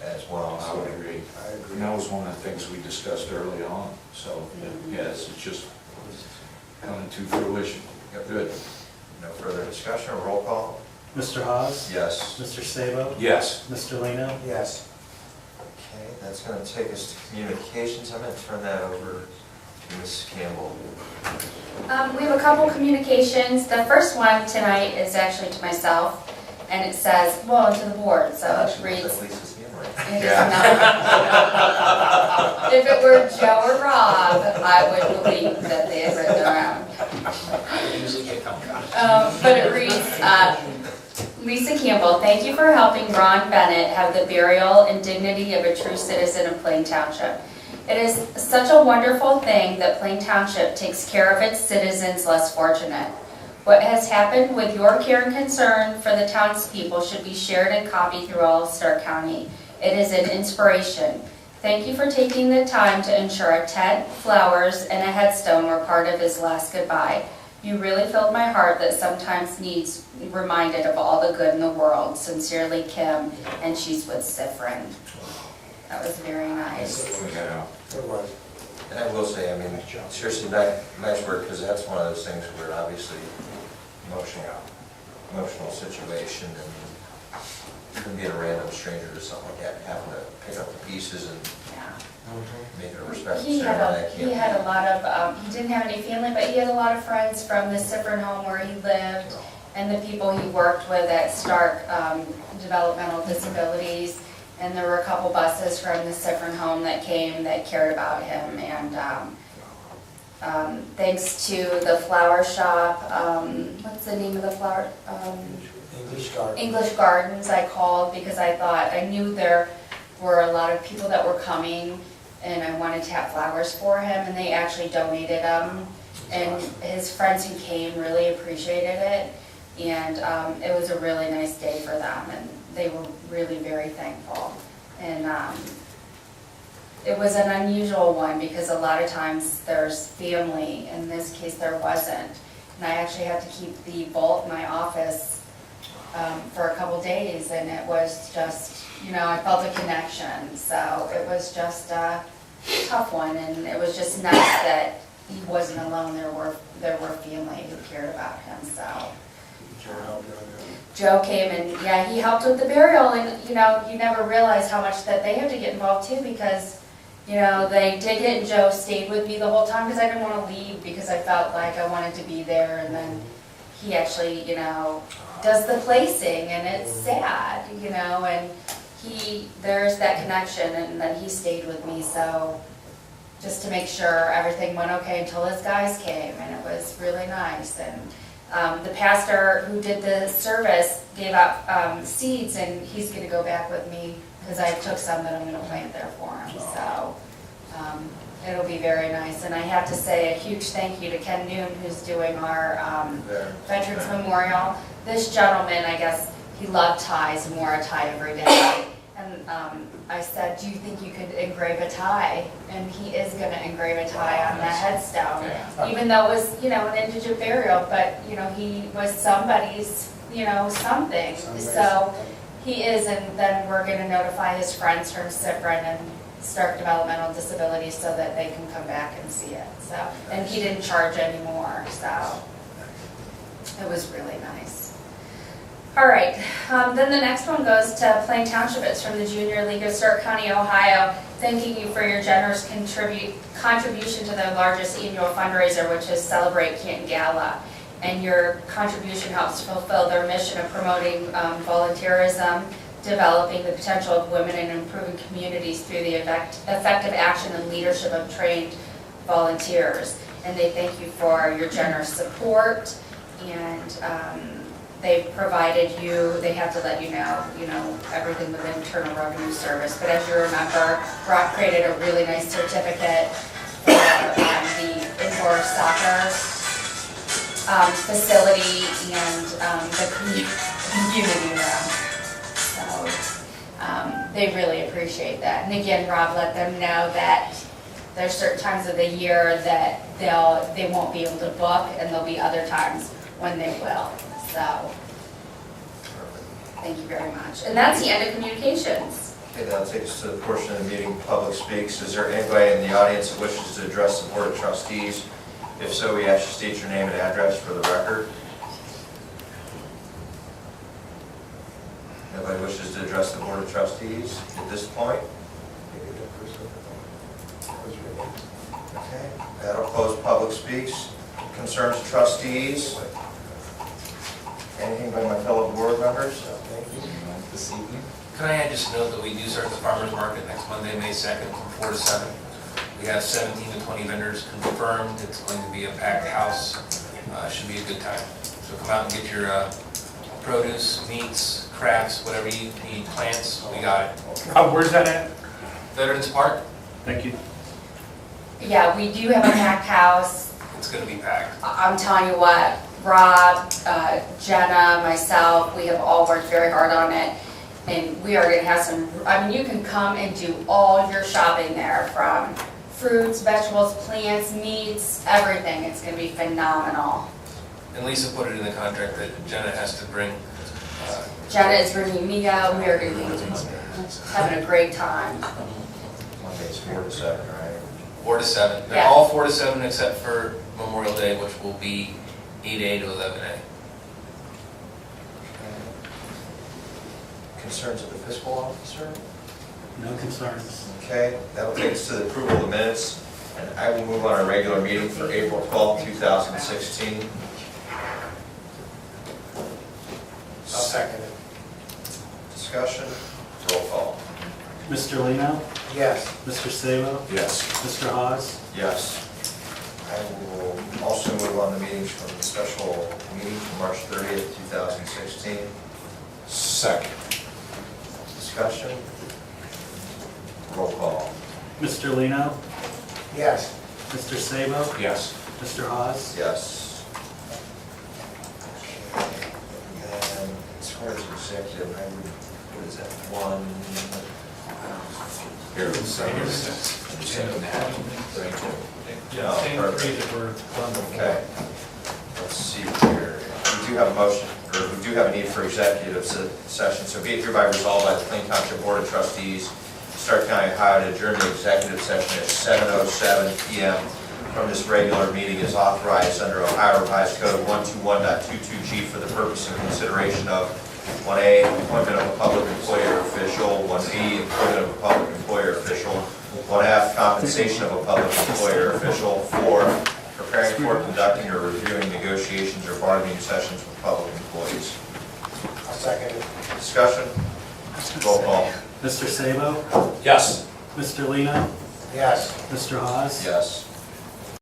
As well. I would agree. I agree. And that was one of the things we discussed early on, so, yes, it's just coming to fruition. Good. No further discussion, roll call? Mr. Hawes, Yes. Mr. Sabo, Yes. Mr. Lino. Yes. Okay, that's going to take us to communications. I'm going to turn that over to Mrs. Campbell. We have a couple communications. The first one tonight is actually to myself, and it says, well, to the board, so it Actually, reads. that's Lisa's handwriting. It is not. If it were Joe or Rob, I would believe that they had written their own. But it reads, Lisa Campbell, thank you for helping Ron Bennett have the burial and dignity of a true citizen of Plain Township. It is such a wonderful thing that Plain Township takes care of its citizens less fortunate. What has happened with your care and concern for the townspeople should be shared and copied through all of Stark County. It is an inspiration. Thank you for taking the time to ensure a tent, flowers, and a headstone were part of his last goodbye. You really filled my heart that sometimes needs reminded of all the good in the world. Sincerely, Kim, and she's with Sifrin. That was very nice. Yeah. Good one. And I will say, I mean, seriously, nice work, because that's one of those things where obviously emotional situation, and even being a random stranger to something like that, having to pick up the pieces and make it a respectful ceremony. He had a lot of, he didn't have any family, but he had a lot of friends from the Sifrin home where he lived, and the people he worked with at Stark Developmental Disabilities. And there were a couple buses from the Sifrin home that came that cared about him. And thanks to the flower shop, what's the name of the flower? English Gardens, I called because I thought, I knew there were a lot of people that were coming and I wanted to have flowers for him, and they actually donated them. And his friends who came really appreciated it. And it was a really nice day for them. And they were really very thankful. And it was an unusual one because a lot of times there's family. In this case, there wasn't. And I actually had to keep the vault in my office for a couple days, and it was just, I felt a connection. So it was just a tough one, and it was just nice that he wasn't alone. There were family who cared about him. So Joe came and, he helped with the burial, and, you never realize how much that they have to get involved too, because, they did it, and Joe stayed with me the whole time because I didn't want to leave because I felt like I wanted to be there, and then he actually, does the placing, and it's sad, and there's that connection, and then he stayed with me, so just to make sure everything went okay until his guys came, and it was really nice. And the pastor who did the service gave out seeds, and he's going to go back with me because I took some that I'm going to plant there for him. So it'll be very nice. And I have to say a huge thank you to Ken Noon, who's doing our Veterans Memorial. This gentleman, I guess, he loved ties and wore a tie every day. And I said, do you think you could engrave a tie? And he is going to engrave a tie on the headstone, even though it was, an indigent burial, but, he was somebody's, something. So he is, and then we're going to notify his friends from Sifrin and Stark Developmental Disabilities so that they can come back and see it. So, and he didn't charge anymore, so it was really nice. All right, then the next one goes to Plain Township. It's from the Junior League of Stark County, Ohio, thanking you for your generous contribution to their largest annual fundraiser, which is Celebrate Canton Gala. And your contribution helps fulfill their mission of promoting volunteerism, developing the potential of women, and improving communities through the effective action and leadership of trained volunteers. And they thank you for your generous support, and they've provided you, they have to let you know, everything with the Internal Revenue Service. But as you remember, Brock created a really nice certificate for the indoor soccer facility and the community room. So they really appreciate that. And again, Rob let them know that there's certain times of the year that they won't be able to book, and there'll be other times when they will. So, thank you very much. And that's the end of communications. Okay, that'll take us to the portion of the meeting, public speaks. Is there anybody in the audience that wishes to address the Board of Trustees? If so, we ask you to state your name and address for the record. Nobody wishes to address the Board of Trustees at this point? Okay, that'll close public speaks. Concerns of trustees? Anything by my fellow board members? This evening. Can I just note that we do start the farmer's market next Monday, May 2nd, from 4 to 7. We have 17 to 20 vendors confirmed. It's going to be a packed house. Should be a good time. So come out and get your produce, meats, crafts, whatever you need, plants, we got it. Where's that at? Veterans Park, Thank you. Yeah, we do have a packed house. it's gonna be packed. I'm telling you what, Rob, Jenna, myself, we have all worked very hard on it. And we are gonna have some, I mean, you can come and do all your shopping there, from fruits, vegetables, plants, meats, everything. It's gonna be phenomenal. And Lisa put it in the contract that Jenna has to bring, Jenna is bringing me out, we are gonna be having a great time. Monday's 4 to 7, right? 4 to 7. They're Yeah. all 4 to 7 except for Memorial Day, which will be 8A to 11A. Concerns of the fiscal officer? No concerns. Okay, that'll take us to the approval of the minutes, and I will move on our regular meeting for April 12th, 2016. I'll second it. Discussion, roll call. Mr. Lino? Yes. Mr. Sabo? Yes. Mr. Hawes? Yes. I will also move on the meetings from the special meeting for March 30th, 2016. Second. Discussion, roll call. Mr. Lino? Yes. Mr. Sabo? Yes. Mr. Hawes? Yes. And as far as executive, I would, what is that, one? Here. Yeah, same three that were done before. Okay. Let's see here. We do have a motion, or we do have a need for executive session, so be it hereby resolved by the Plain Township Board of Trustees, Stark County, Ohio, to adjourn the executive session at 7:07 PM from this regular meeting as authorized under Ohio Revised Code 121.22G for the purpose of consideration of 1A, appointment of a public employer official, 1B, appointment of a public employer official, 1F, compensation of a public employer official, 4, preparing for, conducting, or reviewing negotiations or bargaining sessions with public employees. I'll second it. Discussion? Roll call. Mr. Sabo? Yes. Mr. Lino? Yes. Mr. Hawes? Yes.